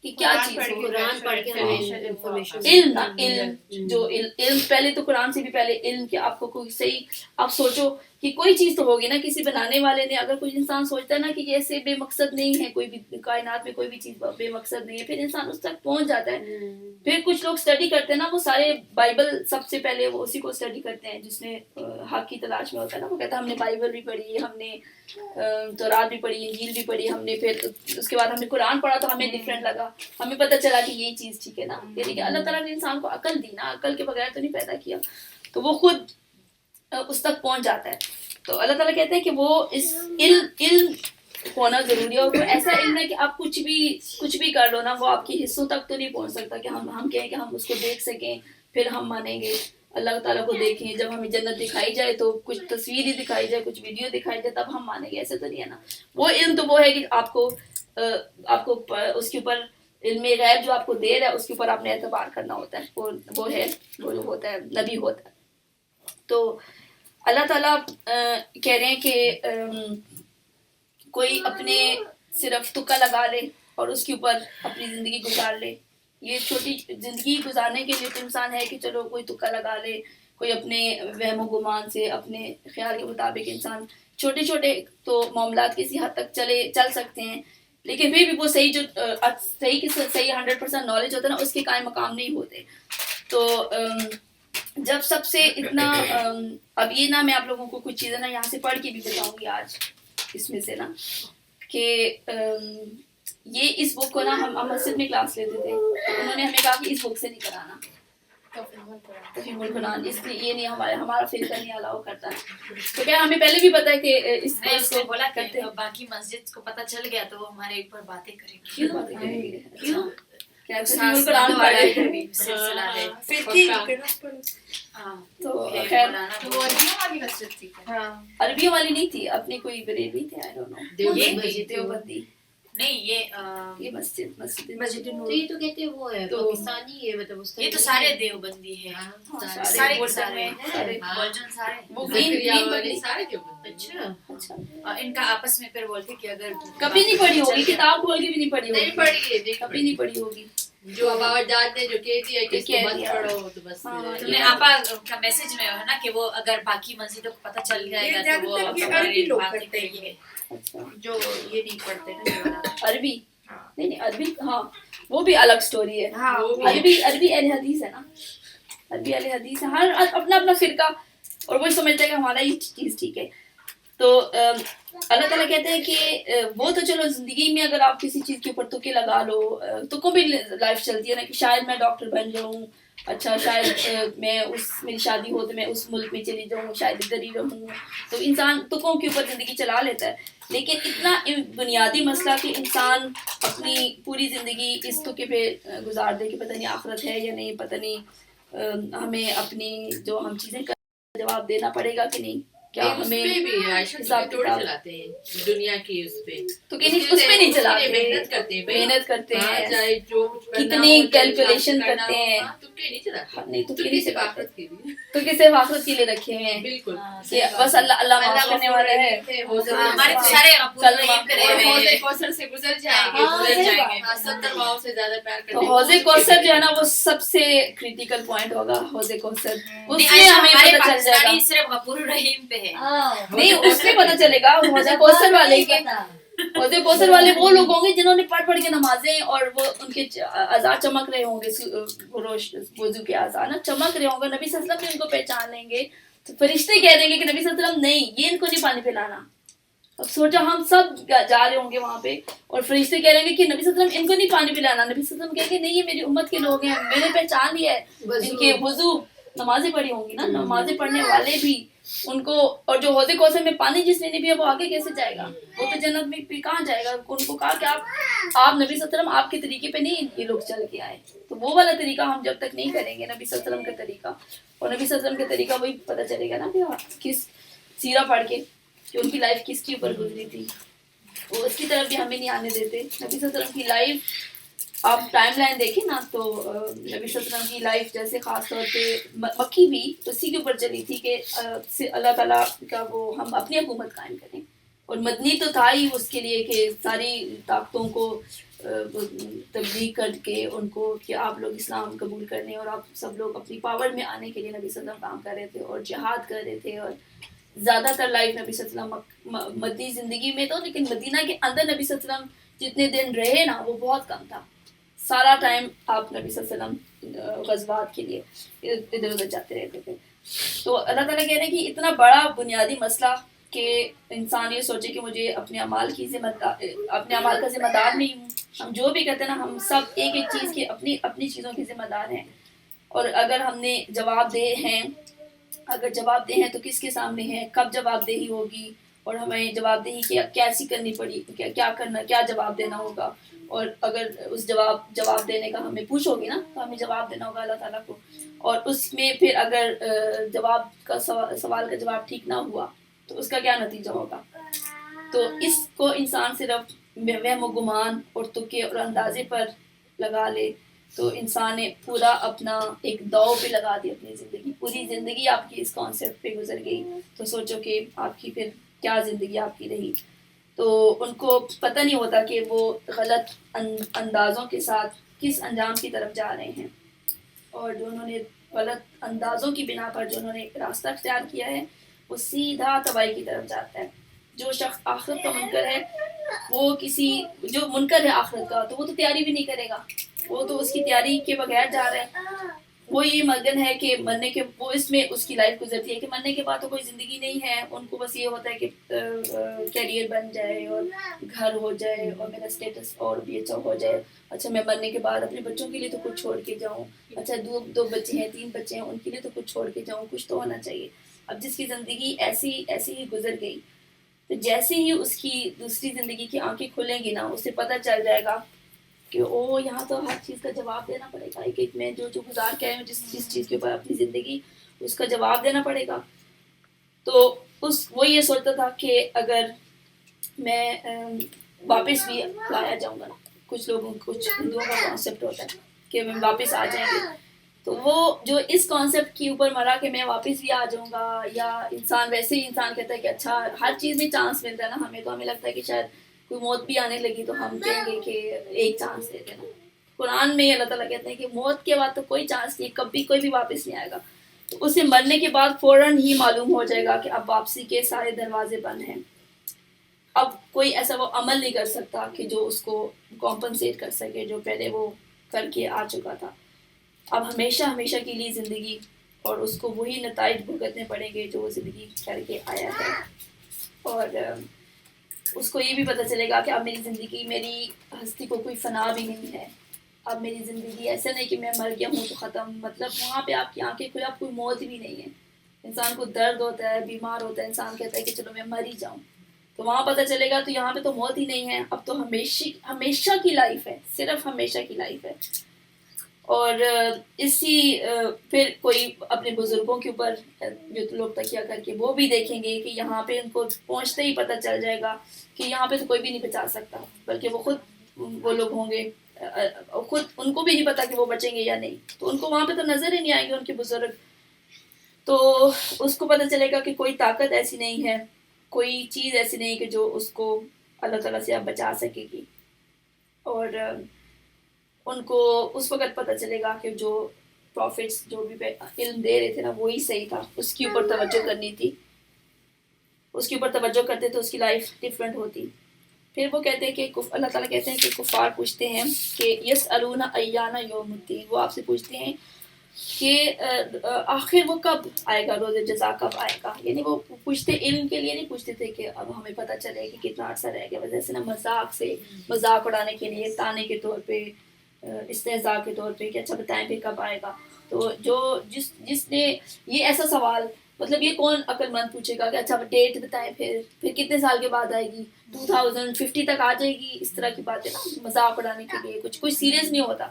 A: کہ کیا چیز ہو؟
B: قرآن پڑھ کے انفارمیشن,
A: علم جو علم پہلے تو قرآن سے بھی پہلے علم کہ آپ کو کوئی صحیح, آپ سوچو کہ کوئی چیز تو ہوگی نا, کسی بنانے والے نے, اگر کوئی انسان سوچتا ہے نا کہ ایسے بے مقصد نہیں ہے, کوئی بھی کائنات میں کوئی بھی چیز بے مقصد نہیں ہے, پھر انسان اس تک پہنچ جاتا ہے. پھر کچھ لوگ اسٹڈی کرتے ہیں نا, وہ سارے بائبل سب سے پہلے وہ اسی کو اسٹڈی کرتے ہیں جس نے حق کی تلاش میں ہوتا ہے نا, وہ کہتا ہے ہم نے بائبل بھی پڑھی, ہم نے تورات بھی پڑھی, انجیل بھی پڑھی ہم نے, پھر اس کے بعد ہم نے قرآن پڑھا تو ہمیں ڈفرینٹ لگا, ہمیں پتہ چلا کہ یہ چیز ٹھیک ہے نا. یعنی کہ اللہ تعالیٰ نے انسان کو عقل دی نا, عقل کے بغیر تو نہیں پیدا کیا, تو وہ خود اس تک پہنچ جاتا ہے. تو اللہ تعالیٰ کہتے ہیں کہ وہ اس علم ہونا ضروری ہے, اور وہ ایسا علم ہے کہ آپ کچھ بھی کر لو نا, وہ آپ کے حصوں تک تو نہیں پہنچ سکتا کہ ہم کہیں کہ ہم اس کو دیکھ سکیں پھر ہم مانیں گے. اللہ تعالیٰ کو دیکھیں, جب ہمیں جنت دکھائی جائے تو کچھ تصویر ہی دکھائی جائے, کچھ ویڈیو دکھائی جائے تب ہم مانیں گے, ایسے تو نہیں ہے نا. وہ علم تو وہ ہے کہ آپ کو اس کے اوپر علم غیب جو آپ کو دے رہا ہے اس کے اوپر آپ نے اعتبار کرنا ہوتا ہے, وہ ہوتا ہے نبی ہوتا ہے. تو اللہ تعالیٰ کہہ رہے ہیں کہ کوئی اپنے صرف تکا لگا لے اور اس کے اوپر اپنی زندگی گزار لے. یہ چھوٹی زندگی گزارنے کے لیے تو انسان ہے کہ چلو کوئی تکا لگا لے, کوئی اپنے وہم و گمان سے, اپنے خیال کے مطابق انسان چھوٹے چھوٹے تو معاملات کسی حد تک چل سکتے ہیں, لیکن پھر بھی وہ صحیح 100% نالج ہوتا ہے نا, اس کے قائم مقام نہیں ہوتے. تو جب سب سے اتنا اب یہ نا, میں آپ لوگوں کو کچھ چیزیں نا یہاں سے پڑھ کے بھی بتاؤں گی آج اس میں سے نا, کہ یہ اس بک کو نا ہم مسجد میں کلاس لیتے تھے, تو انہوں نے ہمیں کہا کہ اس بک سے نہیں کرانا تفہیم القرآن, اس لیے یہ نہیں ہمارا فرقہ نہیں الاؤ کرتا. تو کیا ہمیں پہلے بھی پتا ہے کہ اس کو بولا کرتے ہیں,
C: باقی مسجد کو پتہ چل گیا تو وہ ہمارے اوپر باتیں کریں گے.
A: کیوں باتیں کریں گے؟
C: کیوں
A: کیا تفہیم القرآن پڑھے
C: سلسلہ ہے
A: تو خیر
C: وہ عربی مسجد تھی.
A: عربی والی نہیں تھی, اپنی کوئی بریلوی تھے, آئی ڈونٹ نو, دیوبندی
C: نہیں, یہ
A: مسجد
B: تو یہ تو کہتے ہیں وہ ہے پاکستانی ہے, مطلب اس
C: یہ تو سارے دیوبندی ہیں, سارے
A: وہ گرین والی.
B: اچھا
C: ان کا آپس میں پھر بولتے کہ اگر
A: کبھی نہیں پڑھی ہوگی, کتاب کھول کے بھی نہیں پڑھی ہوگی, کبھی نہیں پڑھی ہوگی.
B: جو باوجات نے جو کہہ دیا کہ اس کو مت پڑھو, تو بس
C: تم نے آپا کا میسج میں ہے نا کہ وہ اگر باقی مسجدوں کو پتہ چل جائے گا تو وہ ہمارے باتیں کریں گے.
B: جو یہ نہیں پڑھتے نا
A: عربی, نہیں عربی, ہاں وہ بھی الگ سٹوری ہے. عربی اہل حدیث ہے نا, عربی اہل حدیث ہے, ہر اپنا اپنا فرقہ, اور وہ سمجھتا ہے کہ ہمارا یہ چیز ٹھیک ہے. تو اللہ تعالیٰ کہتے ہیں کہ وہ تو چلو زندگی میں اگر آپ کسی چیز کے اوپر تکے لگا لو تو بھی لائف چلتی ہے نا، کہ شاید میں ڈاکٹر بن جاؤں، اچھا شاید میں میری شادی ہو تو میں اس ملک میں چلی جاؤں، شاید ادھر ہی رہوں، تو انسان تکوں کے اوپر زندگی چلا لیتا ہے. لیکن اتنا بنیادی مسئلہ کہ انسان اپنی پوری زندگی اس تکے پہ گزار دے کہ پتہ نہیں آخرت ہے یا نہیں، پتہ نہیں ہمیں اپنی جو ہم چیزیں کریں جواب دینا پڑے گا کہ نہیں، کیا ہمیں
C: حساب چلاتے ہیں دنیا کی اس پہ،
A: تو کہ اس پہ نہیں چلاتے، محنت کرتے ہیں، کتنی کیلکولیشن کرتے ہیں، نہیں تو صرف آخرت کے لیے رکھے ہوئے ہیں،
C: بالکل
A: کہ بس اللہ معاف کرنے والا ہے.
C: ہمارے سارے کوثر سے گزر جائیں گے 70 ماؤں سے زیادہ پیار کرتے
A: تو حوض کوثر جو ہے نا وہ سب سے کریٹیکل پوائنٹ ہوگا، حوض کوثر اس میں ہمیں پتہ چل جائے گا،
C: صرف غفور الرحیم پہ ہے
A: نہیں اس میں پتہ چلے گا حوض کوثر والے کے، حوض کوثر والے وہ لوگ ہوں گے جنہوں نے پڑھ کے نمازیں اور وہ ان کے اعضاء چمک رہے ہوں گے، وضو کے اعضاء نا چمک رہے ہوں گے، نبی صلی اللہ علیہ وسلم بھی ان کو پہچان لیں گے، تو فرشتے کہہ دیں گے کہ نبی صلی اللہ علیہ وسلم نہیں یہ ان کو نہیں پانی پلانا. اب سوچا ہم سب جا رہے ہوں گے وہاں پہ اور فرشتے کہہ رہے ہیں کہ نبی صلی اللہ علیہ وسلم ان کو نہیں پانی پلانا، نبی صلی اللہ علیہ وسلم کہیں گے نہیں یہ میری امت کے لوگ ہیں، میں نے پہچان لیا ہے ان کے وضو، نمازیں پڑھی ہوں گی نا، نمازیں پڑھنے والے بھی ان کو، اور جو حوض کوثر میں پانی جس نے نہیں پیا وہ آگے کیسے جائے گا، وہ تو جنت میں کہاں جائے گا. ان کو کہا کہ آپ نبی صلی اللہ علیہ وسلم آپ کے طریقے پہ نہیں یہ لوگ چل کے آئے، تو وہ والا طریقہ ہم جب تک نہیں کریں گے نبی صلی اللہ علیہ وسلم کا طریقہ، اور نبی صلی اللہ علیہ وسلم کا طریقہ وہی پتہ چلے گا نا کہ کس سیرہ پڑھ کے کہ ان کی لائف کس کے اوپر گزری تھی، وہ اس کی طرف بھی ہمیں نہیں آنے دیتے. نبی صلی اللہ علیہ وسلم کی لائف آپ ٹائم لائن دیکھیں نا تو نبی صلی اللہ علیہ وسلم کی لائف جیسے خاص طور پہ مکی بھی اسی کے اوپر چلی تھی کہ اللہ تعالیٰ کا وہ ہم اپنی حکومت قائم کریں، اور مدنی تو تھا ہی اس کے لیے کہ ساری طاقتوں کو تبلیغ کر کے ان کو کہ آپ لوگ اسلام قبول کرنے اور آپ سب لوگ اپنی پاور میں آنے کے لیے نبی صلی اللہ علیہ وسلم کام کر رہے تھے اور جہاد کر رہے تھے، اور زیادہ تر لائف نبی صلی اللہ علیہ وسلم مدنی زندگی میں تو، لیکن مدینہ کے اندر نبی صلی اللہ علیہ وسلم جتنے دن رہے نا وہ بہت کم تھا، سارا ٹائم آپ نبی صلی اللہ علیہ وسلم غزوات کے لیے ادھر ادھر جاتے رہتے تھے. تو اللہ تعالیٰ کہہ رہے ہیں کہ اتنا بڑا بنیادی مسئلہ کہ انسان یہ سوچے کہ مجھے اپنے اعمال کا ذمہ دار نہیں ہوں. ہم جو بھی کہتے ہیں نا ہم سب ایک ایک چیز کی اپنی چیزوں کے ذمہ دار ہیں، اور اگر ہم نے جواب دے ہیں تو کس کے سامنے ہیں، کب جواب دہی ہوگی، اور ہمیں جواب دہی کیسی کرنی پڑی، کیا کرنا، کیا جواب دینا ہوگا، اور اگر اس جواب دینے کا ہمیں پوچھو گی نا تو ہمیں جواب دینا ہوگا اللہ تعالیٰ کو، اور اس میں پھر اگر سوال کا جواب ٹھیک نہ ہوا تو اس کا کیا نتیجہ ہوگا. تو اس کو انسان صرف وہم و گمان اور تکے اور اندازے پر لگا لے تو انسان نے پورا اپنا ایک داؤ پہ لگا دی اپنی زندگی، پوری زندگی آپ کی اس کانسیپٹ پہ گزر گئی، تو سوچو کہ آپ کی پھر کیا زندگی آپ کی رہی. تو ان کو پتہ نہیں ہوتا کہ وہ غلط اندازوں کے ساتھ کس انجام کی طرف جا رہے ہیں، اور جو انہوں نے غلط اندازوں کی بنا پر جو انہوں نے راستہ اختیار کیا ہے وہ سیدھا تباہی کی طرف جاتا ہے. جو شخص آخرت کا منکر ہے وہ جو منکر ہے آخرت کا تو وہ تو تیاری بھی نہیں کرے گا، وہ تو اس کی تیاری کے بغیر جا رہا ہے، وہ یہ مگن ہے کہ مرنے کے، وہ اس میں اس کی لائف گزرتی ہے کہ مرنے کے بعد تو کوئی زندگی نہیں ہے، ان کو بس یہ ہوتا ہے کہ کیریئر بن جائے اور گھر ہو جائے اور میرا اسٹیٹس اور بھی اچھا ہو جائے، اچھا میں مرنے کے بعد اپنے بچوں کے لیے تو کچھ چھوڑ کے جاؤں، اچھا دو بچے ہیں 3 بچے ہیں ان کے لیے تو کچھ چھوڑ کے جاؤں، کچھ تو ہونا چاہیے. اب جس کی زندگی ایسی ہی گزر گئی تو جیسے ہی اس کی دوسری زندگی کی آنکھیں کھلیں گی نا اسے پتہ چل جائے گا کہ یہاں تو ہر چیز کا جواب دینا پڑے گا، ایک میں جو گزار کے آئے ہوں جس چیز کے اوپر اپنی زندگی اس کا جواب دینا پڑے گا. تو وہ یہ سوچتا تھا کہ اگر میں واپس بھی لایا جاؤں گا نا، کچھ ہندوؤں کا کانسیپٹ ہوتا ہے کہ میں واپس آ جائیں گے، تو وہ جو اس کانسیپٹ کے اوپر مرا کہ میں واپس بھی آ جاؤں گا، یا انسان ویسے ہی انسان کہتا ہے کہ اچھا ہر چیز میں چانس ملتا ہے نا ہمیں لگتا ہے کہ شاید کوئی موت بھی آنے لگی تو ہم کہیں گے کہ ایک چانس دے دینا. قرآن میں اللہ تعالیٰ کہتے ہیں کہ موت کے بعد تو کوئی چانس نہیں، کبھی کوئی بھی واپس نہیں آئے گا. تو اسے مرنے کے بعد فوراً ہی معلوم ہو جائے گا کہ اب واپسی کے سارے دروازے بند ہیں، اب کوئی ایسا وہ عمل نہیں کر سکتا کہ جو اس کو کمپنسیٹ کر سکے جو پہلے وہ کر کے آ چکا تھا. اب ہمیشہ کے لیے زندگی، اور اس کو وہی نتائج بھگتنے پڑیں گے جو وہ زندگی کر کے آیا ہے. اور اس کو یہ بھی پتہ چلے گا کہ اب میری زندگی, میری ہستی کو کوئی فنا بھی نہیں ہے. اب میری زندگی ایسا نہیں کہ میں مر گیا ہوں تو ختم, مطلب وہاں پہ آپ کی آنکھیں کھلے, اب کوئی موت بھی نہیں ہے. انسان کو درد ہوتا ہے, بیمار ہوتا ہے, انسان کہتا ہے کہ چلو میں مر ہی جاؤں, تو وہاں پتہ چلے گا تو یہاں پہ تو موت ہی نہیں ہے, اب تو ہمیشہ کی لائف ہے, صرف ہمیشہ کی لائف ہے. اور اسی پھر کوئی اپنے بزرگوں کے اوپر جو لوگ تکیہ کر کے وہ بھی دیکھیں گے کہ یہاں پہ ان کو پہنچتے ہی پتہ چل جائے گا کہ یہاں پہ تو کوئی بھی نہیں بچا سکتا, بلکہ وہ خود وہ لوگ ہوں گے, خود ان کو بھی نہیں پتا کہ وہ بچیں گے یا نہیں, تو ان کو وہاں پہ تو نظر ہی نہیں آئیں گے ان کے بزرگ. تو اس کو پتہ چلے گا کہ کوئی طاقت ایسی نہیں ہے, کوئی چیز ایسی نہیں کہ جو اس کو اللہ تعالیٰ سے اب بچا سکے گی. اور ان کو اس وقت پتہ چلے گا کہ جو پروفٹس جو بھی علم دے رہے تھے نا وہی صحیح تھا, اس کے اوپر توجہ کرنی تھی, اس کے اوپر توجہ کرتے تو اس کی لائف ڈفرینٹ ہوتی. پھر وہ کہتے ہیں کہ اللہ تعالیٰ کہتے ہیں کہ کفار پوچھتے ہیں کہ یسألون ایان یوم الدین, وہ آپ سے پوچھتے ہیں کہ آخر وہ کب آئے گا, روز جزا کب آئے گا. یعنی وہ پوچھتے علم کے لیے نہیں پوچھتے تھے کہ اب ہمیں پتہ چلے کہ کتنا عرصہ رہ گیا, وجہ سے نا مذاق اڑانے کے لیے, تانے کے طور پہ, استہزاء کے طور پہ کہ اچھا بتائیں پھر کب آئے گا. تو جس نے یہ ایسا سوال, مطلب یہ کون عقل مند پوچھے گا کہ اچھا ڈیٹ بتائیں پھر کتنے سال کے بعد آئے گی, 2050 تک آ جائے گی, اس طرح کی باتیں نا مذاق اڑانے کے لیے, کچھ سیریس نہیں ہوتا.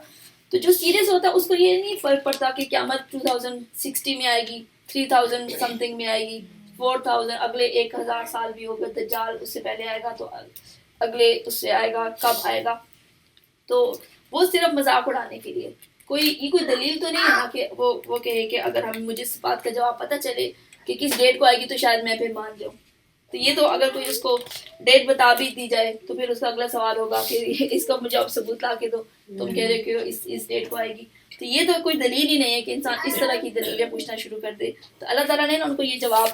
A: تو جو سیریس ہوتا ہے اس کو یہ نہیں فرق پڑتا کہ قیامت 2060 میں آئے گی, 3000 سم تھنگ میں آئے گی, 4000, اگلے 1000 سال بھی ہوگا, دجال اس سے پہلے آئے گا تو اگلے اس سے آئے گا, کب آئے گا. تو وہ صرف مذاق اڑانے کے لیے, یہ کوئی دلیل تو نہیں ہے نا کہ وہ کہے کہ اگر مجھے اس بات کا جواب پتہ چلے کہ کس ڈیٹ کو آئے گی تو شاید میں پھر مان جاؤں. تو یہ تو اگر کوئی اس کو ڈیٹ بتا بھی دی جائے تو پھر اس کا اگلا سوال ہوگا کہ اس کا مجھے اب ثبوت لا کے دو, تم کہہ رہے کہ اس ڈیٹ کو آئے گی. تو یہ تو کوئی دلیل ہی نہیں ہے کہ انسان اس طرح کی دلیلیں پوچھنا شروع کر دے. تو اللہ تعالیٰ نے ان کو یہ جواب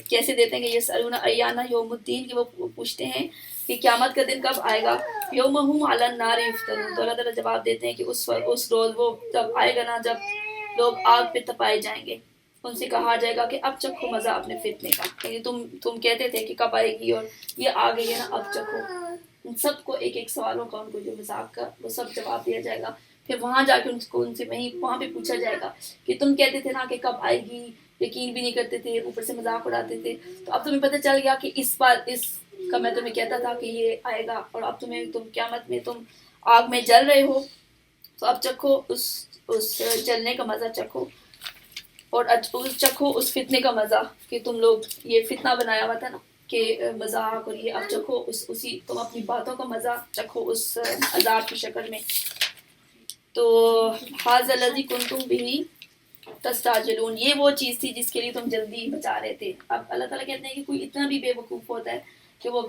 A: کیسے دیتے ہیں کہ یسألون ایان یوم الدین, کہ وہ پوچھتے ہیں کہ قیامت کا دن کب آئے گا. یوم هم علی النار یفتنون, تو اللہ تعالیٰ جواب دیتے ہیں کہ اس روز وہ جب آئے گا نا, جب لوگ آگ پہ تپائے جائیں گے, ان سے کہا جائے گا کہ اب چکھو مزہ اپنے فتنے کا. یعنی تم کہتے تھے کہ کب آئے گی اور یہ آ گئی ہے نا, اب چکھو. ان سب کو ایک سوالوں کا, ان کو جو مذاق کا, وہ سب جواب دیا جائے گا. پھر وہاں جا کے ان سے وہاں پہ پوچھا جائے گا کہ تم کہتے تھے نا کہ کب آئے گی, یقین بھی نہیں کرتے تھے, اوپر سے مذاق اڑاتے تھے, تو اب تمہیں پتہ چل گیا کہ اس کا میں تمہیں کہتا تھا کہ یہ آئے گا, اور اب تم قیامت میں تم آگ میں جل رہے ہو, تو اب چکھو اس جلنے کا مزہ چکھو, اور چکھو اس فتنے کا مزہ کہ تم لوگ یہ فتنہ بنایا ہوا تھا نا کہ مذاق, اور یہ اب چکھو اسی تم اپنی باتوں کا مزہ چکھو اس عذاب کی شکل میں. تو ھذا الذی کنتم بہ تستعجلون, یہ وہ چیز تھی جس کے لیے تم جلدی بچا رہے تھے. اب اللہ تعالیٰ کہتے ہیں کہ کوئی اتنا بھی بے وقوف ہوتا ہے کہ وہ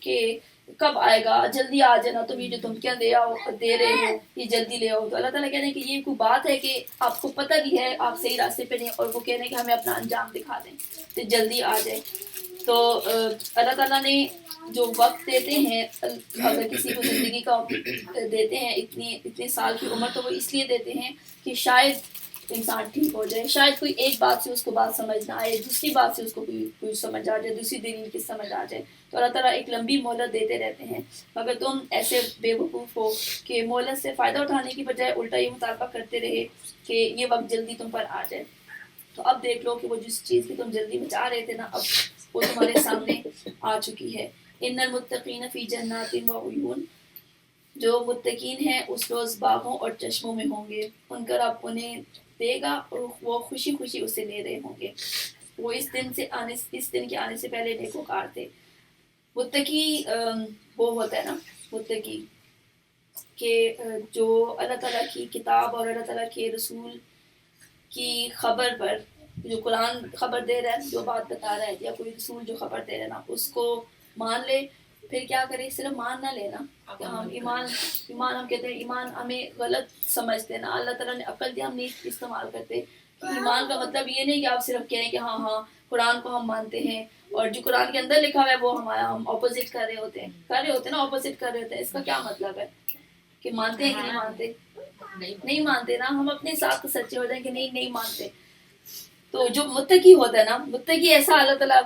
A: کہ کب آئے گا, جلدی آ جانا, تم یہ جو دھمکیاں دے رہے ہو یہ جلدی لے آؤ. تو اللہ تعالیٰ کہتے ہیں کہ یہ کوئی بات ہے کہ آپ کو پتہ بھی ہے آپ صحیح راستے پہ نہیں, اور وہ کہہ رہے ہیں کہ ہمیں اپنا انجام دکھا دیں تو جلدی آ جائے. تو اللہ تعالیٰ نے جو وقت دیتے ہیں, اگر کسی کو زندگی کا دیتے ہیں اتنے سال کی عمر, تو وہ اس لیے دیتے ہیں کہ شاید انسان ٹھیک ہو جائے, شاید کوئی ایک بات سے اس کو بات سمجھ نہ آئے, دوسری بات سے اس کو کوئی سمجھ آ جائے, دوسری دلیل کی سمجھ آ جائے. تو اللہ تعالیٰ ایک لمبی مہلت دیتے رہتے ہیں, مگر تم ایسے بے وقوف ہو کہ مہلت سے فائدہ اٹھانے کی بجائے الٹا یہ مطالبہ کرتے رہے کہ یہ وقت جلدی تم پر آ جائے. تو اب دیکھ لو کہ وہ جس چیز کی تم جلدی بچا رہے تھے نا, اب وہ تمہارے سامنے آ چکی ہے. ان المتقین فی جنات و عیون, جو متقین ہیں اس روز باغوں اور چشموں میں ہوں گے, ان کا رب انہیں دے گا اور وہ خوشی خوشی اسے لے رہے ہوں گے. وہ اس دن کے آنے سے پہلے نیکوکار تھے. متقی وہ ہوتا ہے نا, متقی کہ جو اللہ تعالیٰ کی کتاب اور اللہ تعالیٰ کے رسول کی خبر پر, جو قرآن خبر دے رہا ہے, جو بات بتا رہا ہے, یا کوئی رسول جو خبر دے رہا ہے نا, اس کو مان لے. پھر کیا کرے, صرف مان نہ لینا کہ ہم ایمان ہم کہتے ہیں ایمان, ہمیں غلط سمجھتے ہیں نا, اللہ تعالیٰ نے عقل دی, ہم نہیں استعمال کرتے. ایمان کا مطلب یہ نہیں کہ آپ صرف کہیں کہ ہاں قرآن کو ہم مانتے ہیں, اور جو قرآن کے اندر لکھا ہوا ہے وہ ہم اپوزٹ کر رہے ہوتے ہیں نا, اپوزٹ کر رہے ہوتے ہیں. اس کا کیا مطلب ہے کہ مانتے ہیں کہ نہیں مانتے؟ نہیں مانتے نا, ہم اپنے ساتھ سچے ہو جائیں کہ نہیں مانتے. تو جو متقی ہوتا ہے نا, متقی ایسا اللہ تعالیٰ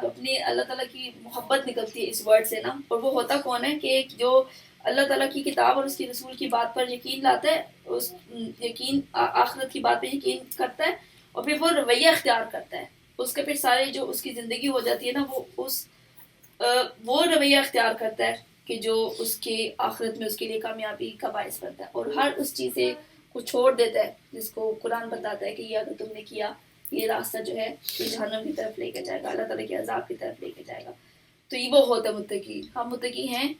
A: کی محبت نکلتی ہے اس ورڈ سے نا. اور وہ ہوتا کون ہے کہ جو اللہ تعالیٰ کی کتاب اور اس کی رسول کی بات پر یقین لاتا ہے, اس یقین آخرت کی بات پہ یقین کرتا ہے, اور پھر وہ رویہ اختیار کرتا ہے. اس کے پھر سارے جو اس کی زندگی ہو جاتی ہے نا, وہ رویہ اختیار کرتا ہے کہ جو اس کے آخرت میں اس کے لیے کامیابی کا باعث بنتا ہے, اور ہر اس چیز کو چھوڑ دیتا ہے جس کو قرآن بتاتا ہے کہ یہ اگر تم نے کیا, یہ راستہ جو ہے یہ جہنم کی طرف لے کے جائے گا, اللہ تعالیٰ کے عذاب کی طرف لے کے جائے گا. تو یہ وہ ہوتا ہے متقی. ہم متقی ہیں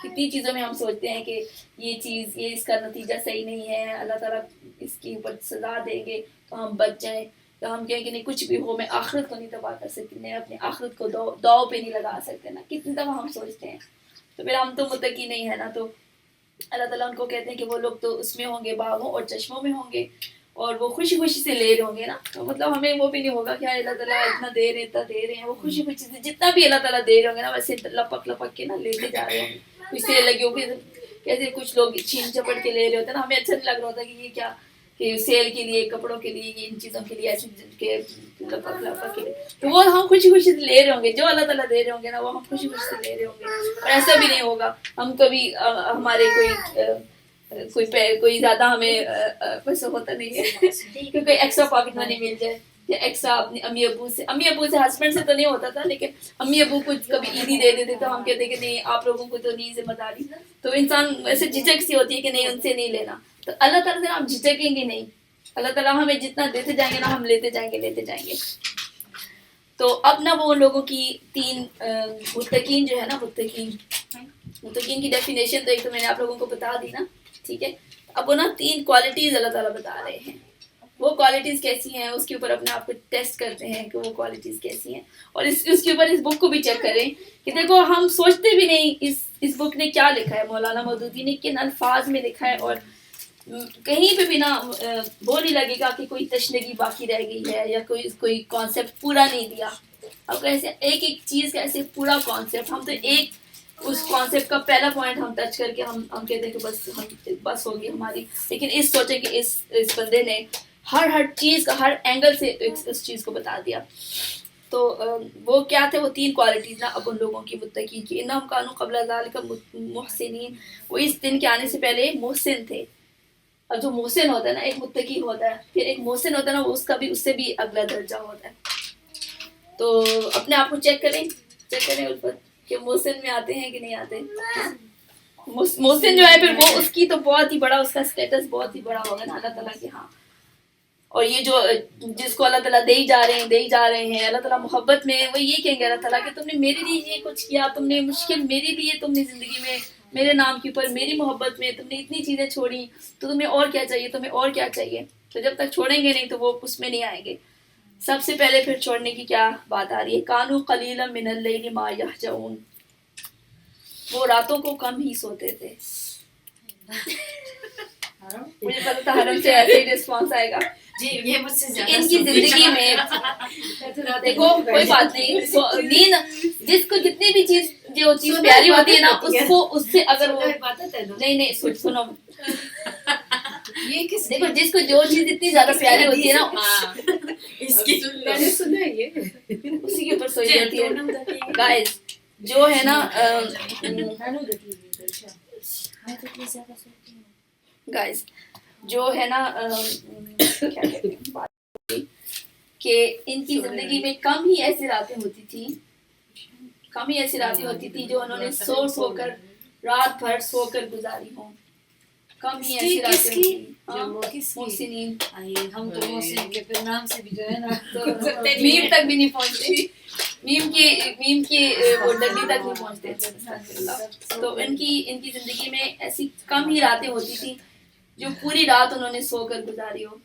A: کتنی چیزوں میں ہم سوچتے ہیں کہ یہ اس کا نتیجہ صحیح نہیں ہے, اللہ تعالیٰ اس کے اوپر سزا دیں گے تو ہم بچ جائیں, تو ہم کہیں کہ نہیں کچھ بھی ہو میں آخرت کو نہیں تباہ کر سکتی, میں اپنی آخرت کو داؤ پہ نہیں لگا سکتے نا, کتنی دفعہ ہم سوچتے ہیں. تو پھر ہم تو متقی نہیں ہے نا. تو اللہ تعالیٰ ان کو کہتے ہیں کہ وہ لوگ تو اس میں ہوں گے, باغوں اور چشموں میں ہوں گے, اور وہ خوشی خوشی سے لے رہے ہوں گے نا. تو مطلب ہمیں وہ بھی نہیں ہوگا کہ اللہ تعالیٰ اتنا دے رہے ہیں, وہ خوشی خوشی سے جتنا بھی اللہ تعالیٰ دے رہے ہوں گے نا ویسے لپک کے نا لیتے جا رہے ہوں گے. کچھ سیل لگی ہوگی, کیسے کچھ لوگ چھین چپٹ کے لے رہے ہوتے ہیں نا, ہمیں اچھا نہیں لگ رہا ہوتا کہ یہ کیا, کہ سیل کے لیے, کپڑوں کے لیے, ان چیزوں کے لیے ایسے کے لپک کے لیے, تو وہ ہم خوشی خوشی سے لے رہے ہوں گے. جو اللہ تعالیٰ دے رہے ہوں گے نا وہ ہم خوشی خوشی سے لے رہے ہوں گے. اور ایسا بھی نہیں ہوگا ہم کبھی ہمارے کوئی زیادہ ہمیں پیسہ ہوتا نہیں ہے کہ کوئی ایکسٹرا پاکٹ منی مل جائے, یا ایکسٹرا اپنے امی ابو سے ہسبینڈ سے تو نہیں ہوتا تھا, لیکن امی ابو کو کبھی عیدی دے دیتے تو ہم کہتے کہ نہیں آپ لوگوں کو تو نہیں ذمہ داری. تو انسان ایسے جھجک سی ہوتی ہے کہ نہیں ان سے نہیں لینا. تو اللہ تعالیٰ سے ہم جھجکیں گے نہیں, اللہ تعالیٰ ہمیں جتنا دیتے جائیں گے نا ہم لیتے جائیں گے. تو اب نا وہ لوگوں کی 3 متقین جو ہے نا, متقین کی ڈیفینیشن تو ایک تو میں نے آپ لوگوں کو بتا دی نا, ٹھیک ہے. اب وہ نا 3 کوالٹیز اللہ تعالیٰ بتا رہے ہیں. وہ کوالٹیز کیسی ہیں اس کے اوپر اپنے آپ کو ٹیسٹ کرتے ہیں کہ وہ کوالٹیز کیسی ہیں, اور اس کے اوپر اس بک کو بھی چیک کریں کہ دیکھو ہم سوچتے بھی نہیں اس بک نے کیا لکھا ہے, مولانا مودودی نے کن الفاظ میں لکھا ہے, اور کہیں پہ بھی نا وہ نہیں لگے گا کہ کوئی تشنگی باقی رہ گئی ہے یا کوئی کانسیپٹ پورا نہیں دیا. اب ایسے ایک چیز کا ایسے پورا کانسیپٹ, ہم تو ایک اس کانسیپٹ کا پہلا پوائنٹ ہم ٹچ کر کے ہم کہتے ہیں کہ بس ہوگی ہماری, لیکن سوچیں کہ اس بندے نے ہر چیز کا ہر اینگل سے اس چیز کو بتا دیا. تو وہ کیا تھے وہ 3 کوالٹیز نا اب ان لوگوں کی متقین کی. انہم کانوا قبل ذلک محسنین, وہ اس دن کے آنے سے پہلے محسن تھے. اب جو محسن ہوتا ہے نا ایک متقی ہوتا ہے, پھر ایک محسن ہوتا ہے نا وہ اس سے بھی اگلا درجہ ہوتا ہے. تو اپنے آپ کو چیک کریں اوپر کہ محسن میں آتے ہیں کہ نہیں آتے. محسن جو ہے پھر وہ اس کی تو بہت ہی بڑا, اس کا اسٹیٹس بہت ہی بڑا ہوگا نا اللہ تعالیٰ کے ہاں. اور یہ جو جس کو اللہ تعالیٰ دے ہی جا رہے ہیں اللہ تعالیٰ محبت میں, وہ یہ کہیں گے اللہ تعالیٰ کہ تم نے میرے لیے یہ کچھ کیا, تم نے مشکل میرے لیے, تم نے زندگی میں میرے نام کے اوپر میری محبت میں تم نے اتنی چیزیں چھوڑی, تو تمہیں اور کیا چاہیے. تو جب تک چھوڑیں گے نہیں تو وہ اس میں نہیں آئیں گے. سب سے پہلے پھر چھوڑنے کی کیا بات آ رہی ہے, کانوا قلیلا من اللیل ما یہجعون, وہ راتوں کو کم ہی سوتے تھے. مجھے پتا تھا حرم سے ایسے ہی رسپانس آئے گا.
C: جی یہ مجھ سے زیادہ
A: ان کی زندگی میں دیکھو کوئی بات نہیں, نیند جس کو جتنی بھی چیز جو چیز پیاری ہوتی ہے نا اس سے اگر وہ نہیں سنو, دیکھو جس کو جو چیز اتنی زیادہ پیاری ہوتی ہے نا اسی کے اوپر سوئی جاتی ہے. گائز جو ہے نا گائز جو ہے نا کیا کہتے ہیں کہ ان کی زندگی میں کم ہی ایسی راتیں ہوتی تھی جو انہوں نے سو کر رات بھر سو کر گزاری ہوں. کم ہی ایسی راتیں ہوتی. محسنین,
C: ہم تو محسن کے پھر نام سے بھی جو ہے نا
A: میم تک بھی نہیں پہنچتے, میم کی وہ ڈگی تک نہیں پہنچتے. تو ان کی زندگی میں ایسی کم ہی راتیں ہوتی تھی جو پوری رات انہوں نے سو کر گزاری ہو.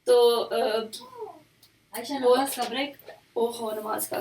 A: تو
C: نماز کا بریک,
A: نماز کا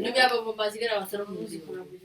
C: Nubia baba mazigara awasara music.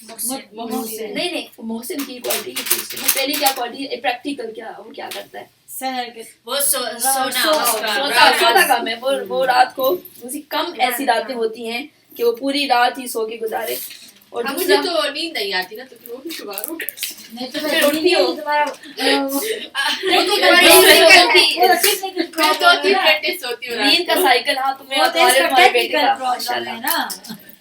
A: نہیں محسن کی کوالٹی کی پوچھتے ہیں. پہلی کیا کوالٹی پریکٹیکل کیا وہ کیا کرتا ہے؟
B: سحر کے
C: وہ
A: سوتا کم ہے. وہ رات کو کم ایسی راتیں ہوتی ہیں کہ وہ پوری رات ہی سو کے گزارے. اور
D: مجھے تو نیند نہیں آتی نا تو پھر وہ بھی شمار
B: نہیں تو پھر اٹھتی ہو تمہارا
A: نیند کا سائیکل. ہاں تمہیں بیٹے کا ماشاءاللہ
B: ہے نا.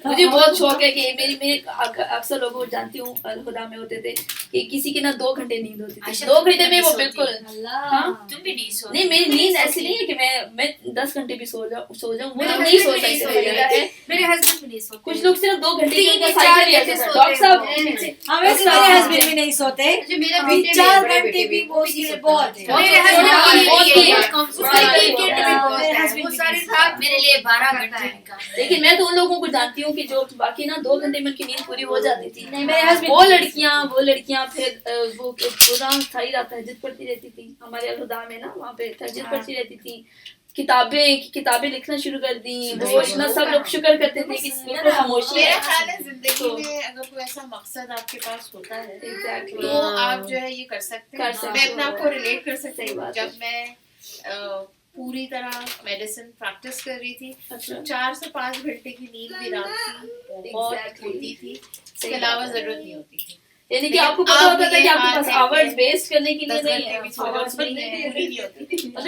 A: مجھے بہت شوق ہے کہ میں اکثر لوگوں کو جانتی ہوں الخدا میں ہوتے تھے کہ کسی کی نا 2 گھنٹے نیند ہوتی تھی. 2 گھنٹے میں وہ بالکل
C: تم بھی نہیں سو.
A: نہیں میری نیند ایسی نہیں ہے کہ میں 10 گھنٹے بھی سو جاؤں. وہ لوگ نہیں سو سکتے.
C: میرے ہسبینڈ بھی نہیں سوتے.
A: کچھ لوگ صرف 2 گھنٹے کی سائیکل لیتے ہیں. ڈاکٹر صاحب
B: ہمیں سے میرے ہسبینڈ بھی نہیں سوتے. 4 گھنٹے بھی وہ اس کے لیے بہت ہے.
C: میرے لیے 12 گھنٹے کا.
A: لیکن میں تو ان لوگوں کو جانتی ہوں کہ جو باقی نا 2 گھنٹے میں ان کی نیند پوری ہو جاتی تھی. وہ لڑکیاں پھر وہ پروگرام ساری رات تہجد پڑھتی رہتی تھی. ہمارے الہدا میں نا وہاں پہ تہجد پڑھتی رہتی تھی. کتابیں لکھنا شروع کر دی. روشنا سب لوگ شکر کرتے تھے کہ بالکل خاموشی.
D: میرا خیال ہے زندگی میں اگر کوئی ایسا مقصد آپ کے پاس ہوتا ہے تو آپ جو ہے یہ کر سکتے ہیں. میں اپنے آپ کو ریلیٹ کر سکتی ہوں. جب میں پوری طرح میڈیسن پریکٹس کر رہی تھی 4 سے 5 گھنٹے کی نیند بھی رات کی بہت ہوتی تھی. اس کے علاوہ ضرورت نہیں ہوتی تھی.
A: یعنی کہ آپ کو پتا ہوتا تھا کہ آپ کے پاس آورز ویسٹ کرنے کے لیے نہیں ہے. مطلب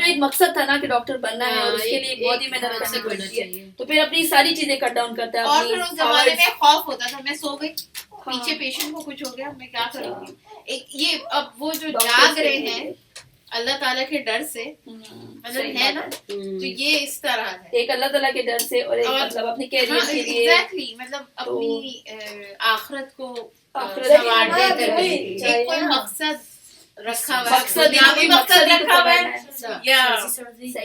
A: ایک مقصد تھا نا کہ ڈاکٹر بننا ہے اور اس کے لیے بہت ہی محنت کرنی پڑتی ہے. تو پھر اپنی ساری چیزیں کٹ ڈاؤن کرتا ہے.
D: اور پھر اس زمانے میں خوف ہوتا تھا. میں سو گئی پیچھے پیشنٹ کو کچھ ہو گیا میں کیا کروں گی. یہ اب وہ جو جاگ رہے ہیں اللہ تعالیٰ کے ڈر سے مطلب ہے نا تو یہ اس طرح ہے.
A: ایک اللہ تعالیٰ کے ڈر سے اور ایک مطلب اپنے کیریئر کے لیے
D: ایگزیکٹلی مطلب اپنی آخرت کو سنوارنے کے لیے ایک کوئی مقصد رکھا ہوا ہے. مقصد رکھا ہوا ہے یا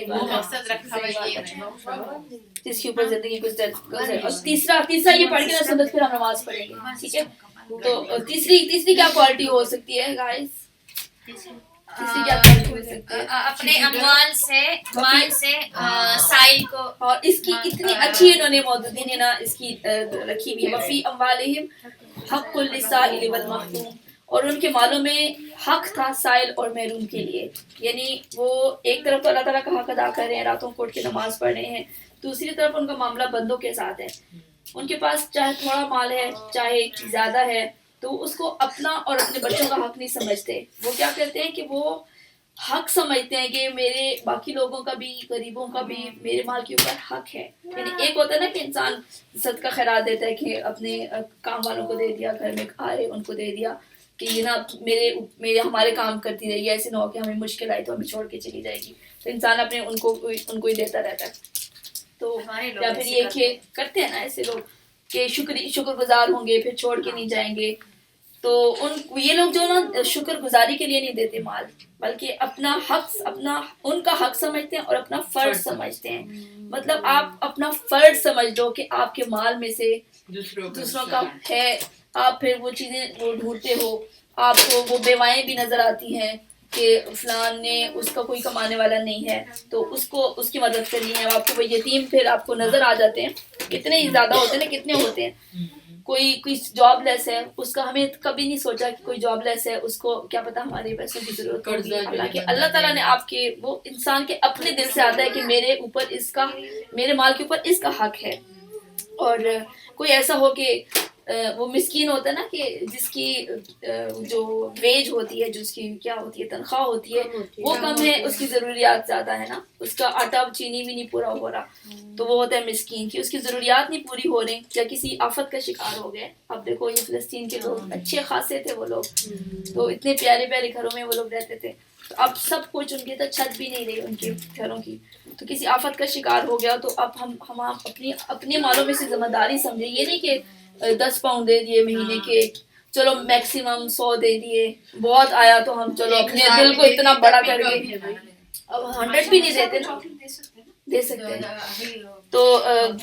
D: وہ مقصد رکھا ہوا ہے
A: جس کے اوپر زندگی گزر. اور تیسرا یہ پڑھ کے نا سنت پھر ہم نماز پڑھیں گے. ٹھیک ہے. تو تیسری کیا کوالٹی ہو سکتی ہے گائز؟
C: اپنے اموال سے مال سے سائل کو.
A: اور اس کی اتنی اچھی انہوں نے موجودین نے نا اس کی رکھی ہوئی ہے. وفی اموالہم حق للسائل والمحروم. اور ان کے مالوں میں حق تھا سائل اور محروم کے لیے. یعنی وہ ایک طرف تو اللہ تعالیٰ کا حق ادا کر رہے ہیں, راتوں کو اٹھ کے نماز پڑھ رہے ہیں, دوسری طرف ان کا معاملہ بندوں کے ساتھ ہے. ان کے پاس چاہے تھوڑا مال ہے چاہے زیادہ ہے تو اس کو اپنا اور اپنے بچوں کا حق نہیں سمجھتے. وہ کیا کرتے ہیں کہ وہ حق سمجھتے ہیں کہ میرے باقی لوگوں کا بھی غریبوں کا بھی میرے مال کے اوپر حق ہے. یعنی ایک ہوتا ہے نا کہ انسان صدقہ خیرات دیتا ہے کہ اپنے کام والوں کو دے دیا, گھر میں آ رہے ان کو دے دیا کہ یہ نا میرے ہمارے کام کرتی رہی ہے, ایسے نہ ہو کہ ہمیں مشکل آئی تو ہمیں چھوڑ کے چلی جائے گی. تو انسان اپنے ان کو ہی دیتا رہتا ہے. تو یا پھر یہ کہ کرتے ہیں نا ایسے لوگ کہ شکر گزار ہوں گے پھر چھوڑ کے نہیں جائیں گے. تو یہ لوگ جو نا شکر گزاری کے لیے نہیں دیتے مال, بلکہ اپنا حق ان کا حق سمجھتے ہیں اور اپنا فرض سمجھتے ہیں. مطلب آپ اپنا فرض سمجھ لو کہ آپ کے مال میں سے دوسروں کا ہے, آپ پھر وہ چیزیں وہ ڈھونڈتے ہو, آپ کو وہ بیوائیں بھی نظر آتی ہیں کہ فلان نے اس کا کوئی کمانے والا نہیں ہے تو اس کی مدد کرنی ہے. آپ کو وہ یتیم پھر آپ کو نظر آ جاتے ہیں. کتنے ہی زیادہ ہوتے ہیں, کتنے ہوتے ہیں. کوئی جاب لیس ہے, اس کا ہمیں کبھی نہیں سوچا کہ کوئی جاب لیس ہے, اس کو کیا پتا ہمارے پیسوں کی ضرورت ہوگی. حالانکہ اللہ تعالیٰ نے آپ کے وہ انسان کے اپنے دل سے آتا ہے کہ میرے مال کے اوپر اس کا حق ہے. اور کوئی ایسا ہو کہ وہ مسکین ہوتا ہے نا کہ جس کی جو ویج ہوتی ہے, جو اس کی کیا ہوتی ہے تنخواہ ہوتی ہے وہ کم ہے, اس کی ضروریات زیادہ ہے نا, اس کا آٹا چینی بھی نہیں پورا ہو رہا, تو وہ ہوتا ہے مسکین کی اس کی ضروریات نہیں پوری ہو رہی یا کسی آفت کا شکار ہو گئے. اب دیکھو یہ فلسطین کے لوگ اچھے خاصے تھے, وہ لوگ تو اتنے پیارے پیارے گھروں میں وہ لوگ رہتے تھے, تو اب سب کچھ ان کے تو چھت بھی نہیں رہی ان کے گھروں کی, تو کسی آفت کا شکار ہو گیا. تو اب ہم اپنے مالوں میں سے ذمہ داری سمجھے. یہ نہیں کہ 10 پاؤنڈ دے دیے مہینے کے, چلو میکسیمم 100 دے دیے, بہت آیا تو ہم چلو اپنے دل کو اتنا بڑا کر کے اب 100 بھی نہیں دیتے نا, دے سکتے ہیں. تو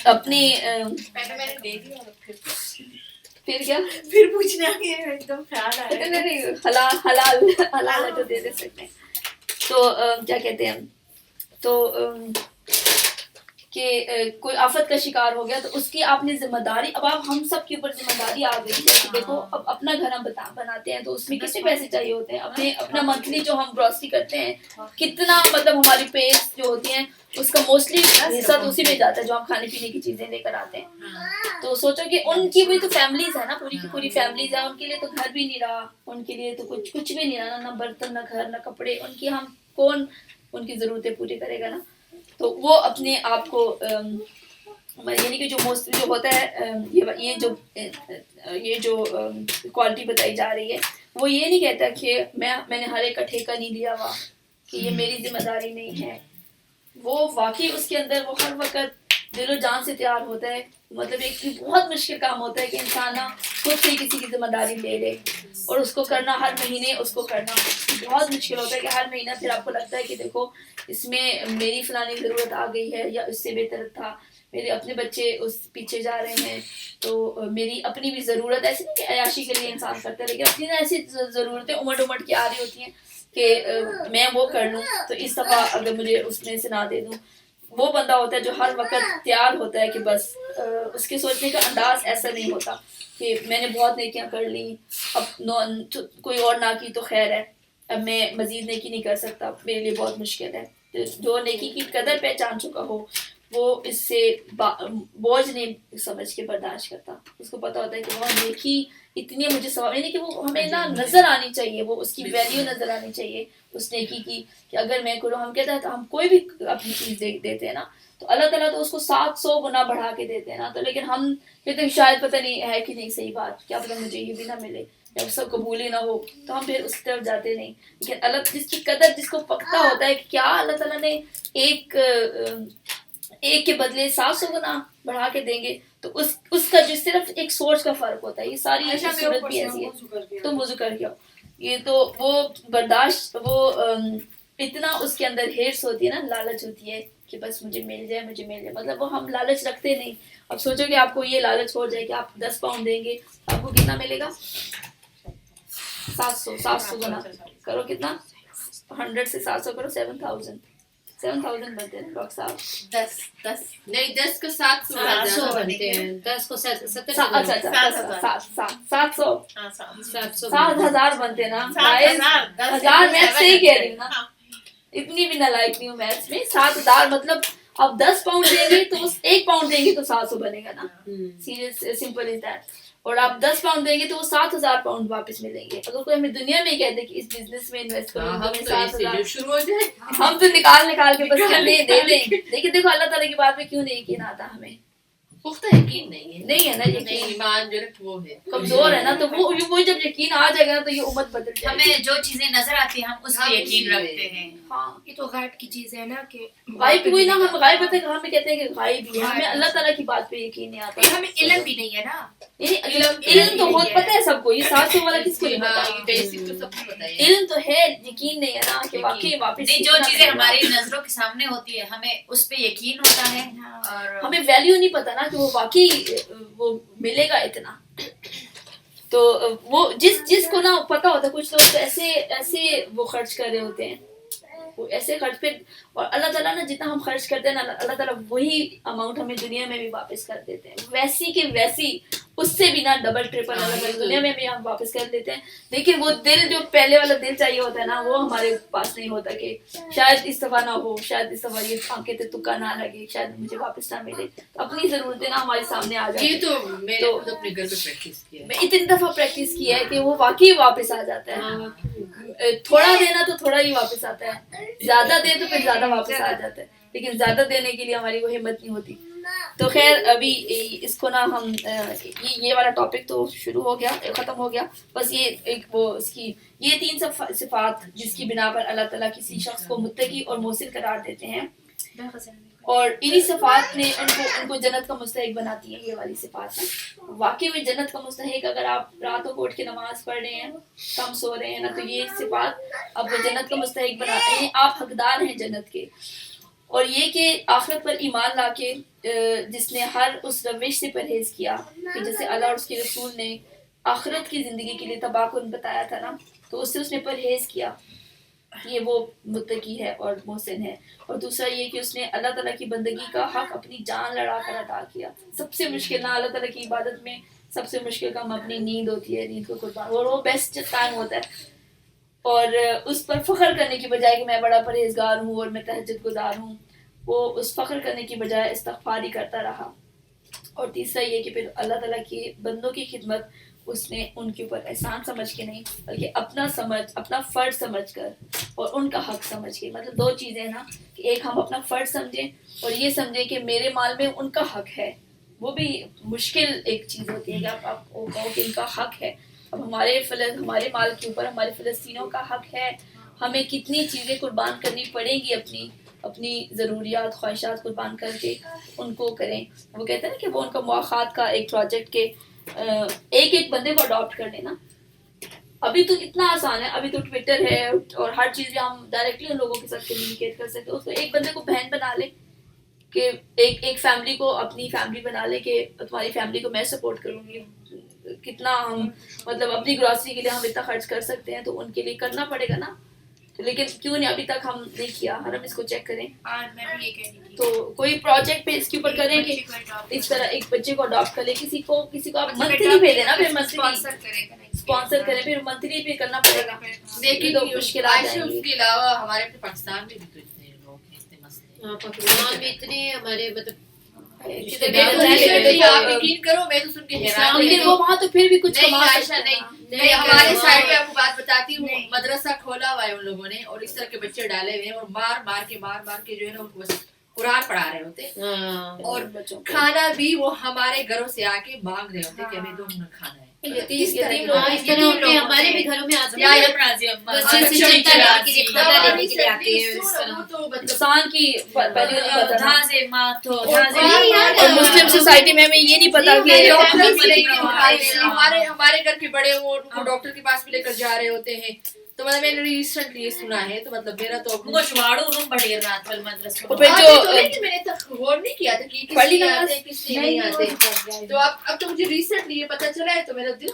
A: اپنی پھر کیا
D: پھر پوچھنے آگے ایک دم خیال آیا
A: حلال ہے تو دے سکتے ہیں. تو کیا کہتے ہیں, تو کہ کوئی آفت کا شکار ہو گیا تو اس کی آپ نے ذمہ داری، اب آپ ہم سب کے اوپر ذمہ داری آ گئی ہے. دیکھو اب اپنا گھر ہم بناتے ہیں تو اس میں کتنے پیسے چاہیے ہوتے ہیں، اپنا منتھلی جو ہم گروسری کرتے ہیں کتنا، مطلب ہماری پیس جو ہوتی ہیں اس کا موسٹلی حصہ تو اسی میں جاتا ہے جو ہم کھانے پینے کی چیزیں لے کر آتے ہیں. تو سوچو کہ ان کی بھی تو فیملیز ہے نا، پوری کی پوری فیملیز ہے، ان کے لیے تو گھر بھی نہیں رہا، ان کے لیے تو کچھ بھی نہیں رہا، نہ برتن، نہ گھر، نہ کپڑے، ان کی ہم کون ان کی ضرورتیں پوری کرے گا نا. تو وہ اپنے آپ کو یعنی کہ جو موسٹلی جو ہوتا ہے یہ جو کوالٹی بتائی جا رہی ہے وہ یہ نہیں کہتا کہ میں نے ہر ایک کا ٹھیکہ نہیں لیا ہوا کہ یہ میری ذمہ داری نہیں ہے. وہ واقعی اس کے اندر وہ ہر وقت دل و جان سے تیار ہوتا ہے. مطلب ایک بہت مشکل کام ہوتا ہے کہ انسان خود سے کسی کی ذمہ داری لے لے اور اس کو کرنا، ہر مہینے اس کو کرنا بہت مشکل ہوتا ہے کہ ہر مہینہ پھر آپ کو لگتا ہے کہ دیکھو اس میں میری فلانی ضرورت آ گئی ہے یا اس سے بہتر تھا، میرے اپنے بچے اس پیچھے جا رہے ہیں تو میری اپنی بھی ضرورت، ایسی نہیں کہ عیاشی کے لیے انسان کرتا ہے لیکن اپنی ایسی ضرورتیں امٹ کے آ رہی ہوتی ہیں کہ میں وہ کر لوں تو اس دفعہ اگر مجھے اس میں سے نہ دے دوں. وہ بندہ ہوتا ہے جو ہر وقت تیار ہوتا ہے کہ بس اس کے سوچنے کا انداز ایسا نہیں ہوتا کہ میں نے بہت نیکیاں کر لی، اب کوئی اور نہ کی تو خیر ہے، اب میں مزید نیکی نہیں کر سکتا، میرے لیے بہت مشکل ہے. جو نیکی کی قدر پہچان چکا ہو وہ اس سے بوجھ نہیں سمجھ کے برداشت کرتا. اس کو پتا ہوتا ہے کہ وہ نیکی اتنی مجھے ثواب، یعنی کہ وہ ہمیں نہ نظر آنی چاہیے، وہ اس کی ویلیو نظر آنی چاہیے اس نیکی کی کہ اگر میں کروں. ہم کہتے ہیں تو ہم کوئی بھی اپنی چیز دیتے ہیں نا تو اللہ تعالیٰ تو اس کو 700 گنا بڑھا کے دیتے ہیں نا. تو لیکن ہم کہتے ہیں شاید پتہ نہیں ہے کہ نہیں صحیح بات، کیا پتہ مجھے یہ بھی نہ ملے جب سب قبول ہی نہ ہو تو ہم پھر اس کی طرف جاتے نہیں. لیکن اللہ جس کی قدر، جس کو پکتا ہوتا ہے کہ کیا اللہ تعالیٰ نے ایک کے بدلے 700 گنا بڑھا کے دیں گے تو اس کا جو صرف ایک سوچ کا فرق ہوتا ہے. یہ ساری صورت بھی ایسی ہے، تم وضو کر کے آؤ. یہ تو وہ برداشت، وہ اتنا اس کے اندر ہرس ہوتی ہے نا، لالچ ہوتی ہے کہ بس مجھے مل جائے، مطلب وہ ہم لالچ رکھتے نہیں. اب سوچو کہ آپ کو یہ لالچ ہو جائے کہ آپ 10 پاؤنڈ دیں گے آپ کو کتنا ملے گا؟ 700 گنا کرو، کتنا 100 سے 700 کرو 7,000 بنتے ہیں ڈاکٹر صاحب.
C: 10 کو 700 بنتے ہیں، 10 کو 70،
A: اچھا 7,000 بنتے نا. 1000 میں صحیح کہہ رہی ہوں نا، اتنی بھی نالائق نہیں ہوں میتھس میں. 7,000 مطلب اب 10 پاؤنڈ دیں گے تو 1 پاؤنڈ دیں گے تو 700 بنے گا نا. Serious simple is that. اور آپ 10 پاؤنڈ دیں گے تو وہ 7,000 پاؤنڈ واپس ملیں گے. اگر کوئی ہمیں دنیا میں کہتے کہ اس بزنس میں انویسٹ کرو ہم تو نکال کے بس دے دیں. لیکن دیکھو اللہ تعالیٰ کی بات میں کیوں نہیں یقین آتا، ہمیں
C: پختہ یقین نہیں
A: ہے نا، یقین
C: ایمان جو وہ ہے
A: کمزور ہے نا. تو وہ جب یقین آ جائے گا تو یہ امت بدل جائے گی.
C: ہمیں جو چیزیں نظر آتی ہیں ہم اس پہ یقین رکھتے ہیں.
A: ہاں
B: یہ تو غائب کی چیز ہے نا کہ
A: غائب کوئی نہ، ہم غائب ہوتے ہیں، ہمیں کہتے ہیں کہ غائب بھی ہے، ہمیں اللہ تعالیٰ کی بات پہ یقین نہیں آتا.
B: ہمیں علم بھی نہیں ہے نا.
A: علم تو بہت پتہ ہے سب کو، یہ 700 والا کس کو نہیں پتا. علم تو ہے، یقین نہیں ہے نا کہ واقعی واپس
C: جو چیزیں ہماری نظروں کے سامنے ہوتی ہے ہمیں اس پہ یقین ہوتا ہے اور
A: ہمیں ویلیو نہیں پتا نا کہ وہ واقعی وہ ملے گا اتنا. تو وہ جس کو نا پتا ہوتا ہے، کچھ لوگ ایسے وہ خرچ کر رہے ہوتے ہیں، وہ ایسے خرچ پہ، اور اللہ تعالیٰ نا جتنا ہم خرچ کرتے ہیں نا اللہ تعالیٰ وہی اماؤنٹ ہمیں دنیا میں بھی واپس کر دیتے ہیں، ویسی کہ ویسی، اس سے بھی نہ ڈبل ٹرپل اللہ تعالیٰ دنیا میں بھی ہم واپس کر دیتے ہیں. لیکن وہ دل جو پہلے والا دل چاہیے ہوتا ہے نا وہ ہمارے پاس نہیں ہوتا کہ شاید اس دفعہ نہ ہو، شاید اس دفعہ یہ آنکھیں تے تکا نہ لگے، شاید مجھے واپس نہ ملے. تو اپنی ضرورتیں نا ہمارے سامنے آ جاتی ہیں.
C: یہ تو میں نے خود اپنے گھر میں پریکٹس کیا ہے،
A: میں اتنی دفعہ پریکٹس کی ہے کہ وہ واقعی واپس آ جاتا ہے. تھوڑا دینا تو تھوڑا ہی واپس آتا ہے، زیادہ دے تو پھر زیادہ واپس آ جاتا ہے، لیکن زیادہ دینے کے لیے ہماری وہ ہمت نہیں ہوتی. تو خیر ابھی اس کو نا ہم یہ والا ٹاپک تو شروع ہو گیا، ختم ہو گیا. بس یہ ایک وہ اس کی یہ 3 صفات جس کی بنا پر اللہ تعالیٰ کسی شخص کو متقی اور محسن قرار دیتے ہیں، اور انہی صفات نے ان کو جنت کا مستحق بناتی ہیں. یہ والی صفات ہے واقعی میں جنت کا مستحق. اگر آپ راتوں کو اٹھ کے نماز پڑھ رہے ہیں، کم سو رہے ہیں نا، تو یہ صفات آپ کو جنت کا مستحق بناتے ہیں. آپ حقدار ہیں جنت کے. اور یہ کہ آخرت پر ایمان لا کے جس نے ہر اس روش سے پرہیز کیا کہ جیسے اللہ اور اس کے رسول نے آخرت کی زندگی کے لیے تباہ کن بتایا تھا نا، تو اس سے اس نے پرہیز کیا. یہ وہ متقی ہے اور محسن ہے. اور دوسرا یہ کہ اس نے اللہ تعالیٰ کی بندگی کا حق اپنی جان لڑا کر ادا کیا. سب سے مشکل نہ اللہ تعالیٰ کی عبادت میں سب سے مشکل کام اپنی نیند ہوتی ہے, نیند کو قربان, اور وہ بیسٹ ٹائم ہوتا ہے. اور اس پر فخر کرنے کی بجائے کہ میں بڑا پرہیزگار ہوں اور میں تہجد گزار ہوں, وہ اس فخر کرنے کی بجائے استغفار ہی کرتا رہا. اور تیسرا یہ کہ پھر اللہ تعالیٰ کی بندوں کی خدمت اس نے ان کے اوپر احسان سمجھ کے نہیں بلکہ اپنا فرض سمجھ کر اور ان کا حق سمجھ کے. مطلب دو چیزیں نا, کہ ایک ہم اپنا فرض سمجھیں اور یہ سمجھیں کہ میرے مال میں ان کا حق ہے. وہ بھی مشکل ایک چیز ہوتی ہے کہ آپ کو کہو کہ ان کا حق ہے. اب ہمارے مال کے اوپر ہمارے فلسطینوں کا حق ہے, ہمیں کتنی چیزیں قربان کرنی پڑیں گی, اپنی ضروریات خواہشات قربان کر کے ان کو کریں. وہ کہتے ہیں نا کہ وہ ان کا مواخات کا ایک پروجیکٹ کے ایک بندے کو اڈاپٹ کر لینا. ابھی تو اتنا آسان ہے, ابھی تو ٹویٹر ہے اور ہر چیز ہم ڈائریکٹلی ان لوگوں کے ساتھ کمیونیکیٹ کر سکتے. اس کو ایک بندے کو بہن بنا لے, کہ ایک فیملی کو اپنی فیملی بنا لے کہ تمہاری فیملی کو میں سپورٹ کروں گی. کتنا ہم مطلب اپنی گروسری کے لیے ہم اتنا خرچ کر سکتے ہیں, تو ان کے لیے کرنا پڑے گا نا. لیکن کیوں نہیں ابھی تک ہم نہیں کیا. ہم اس کو چیک کریں. تو کوئی پروجیکٹ پہ اس کے اوپر کریں کہ اس طرح ایک بچے کو اڈاپٹ کریں, کسی کو آپ منتھلی بھیجیں نا, پھر منتھلی اسپانسر کریں, پھر منتھلی پہ کرنا پڑے گا.
C: دیکھیں تو مشکلات ہیں. اس کے علاوہ ہمارے پاکستان میں بھی تو اتنے لوگ ہیں, اتنے مسئلے ہیں.
E: پاکستان میں اتنے ہمارے مطلب
C: آپ یقین کرو, میں تو سن کے حیران ہوں.
A: لیکن وہ وہاں تو پھر بھی کچھ
C: نہیں, ہمارے سائڈ پہ آپ کو بات بتاتی ہوں, مدرسہ کھولا ہوا ہے ان لوگوں نے, اور اس طرح کے بچے ڈالے ہوئے ہیں, اور مار کے جو ہے نا ان کو بس قرآن پڑھا رہے ہوتے, اور کھانا بھی وہ ہمارے گھروں سے آ کے مانگ رہے ہوتے کہ ہمیں دو منٹ کھانا ہے.
E: ہمارے بھی گھروں میں
A: انسان کی مسلم سوسائٹی میں ہمیں یہ نہیں پتا کہ
C: ہمارے گھر کے بڑے وہ ڈاکٹر کے پاس بھی لے کر جا رہے ہوتے ہیں. تو مطلب میں نے ریسنٹلی سنا ہے, تو مطلب میرا تو میں نے غور نہیں کیا تھا کہ کس لیے آتے ہیں کس لیے نہیں آتے. تو اب تو مجھے ریسنٹلی یہ پتا چلا ہے, تو میرا دل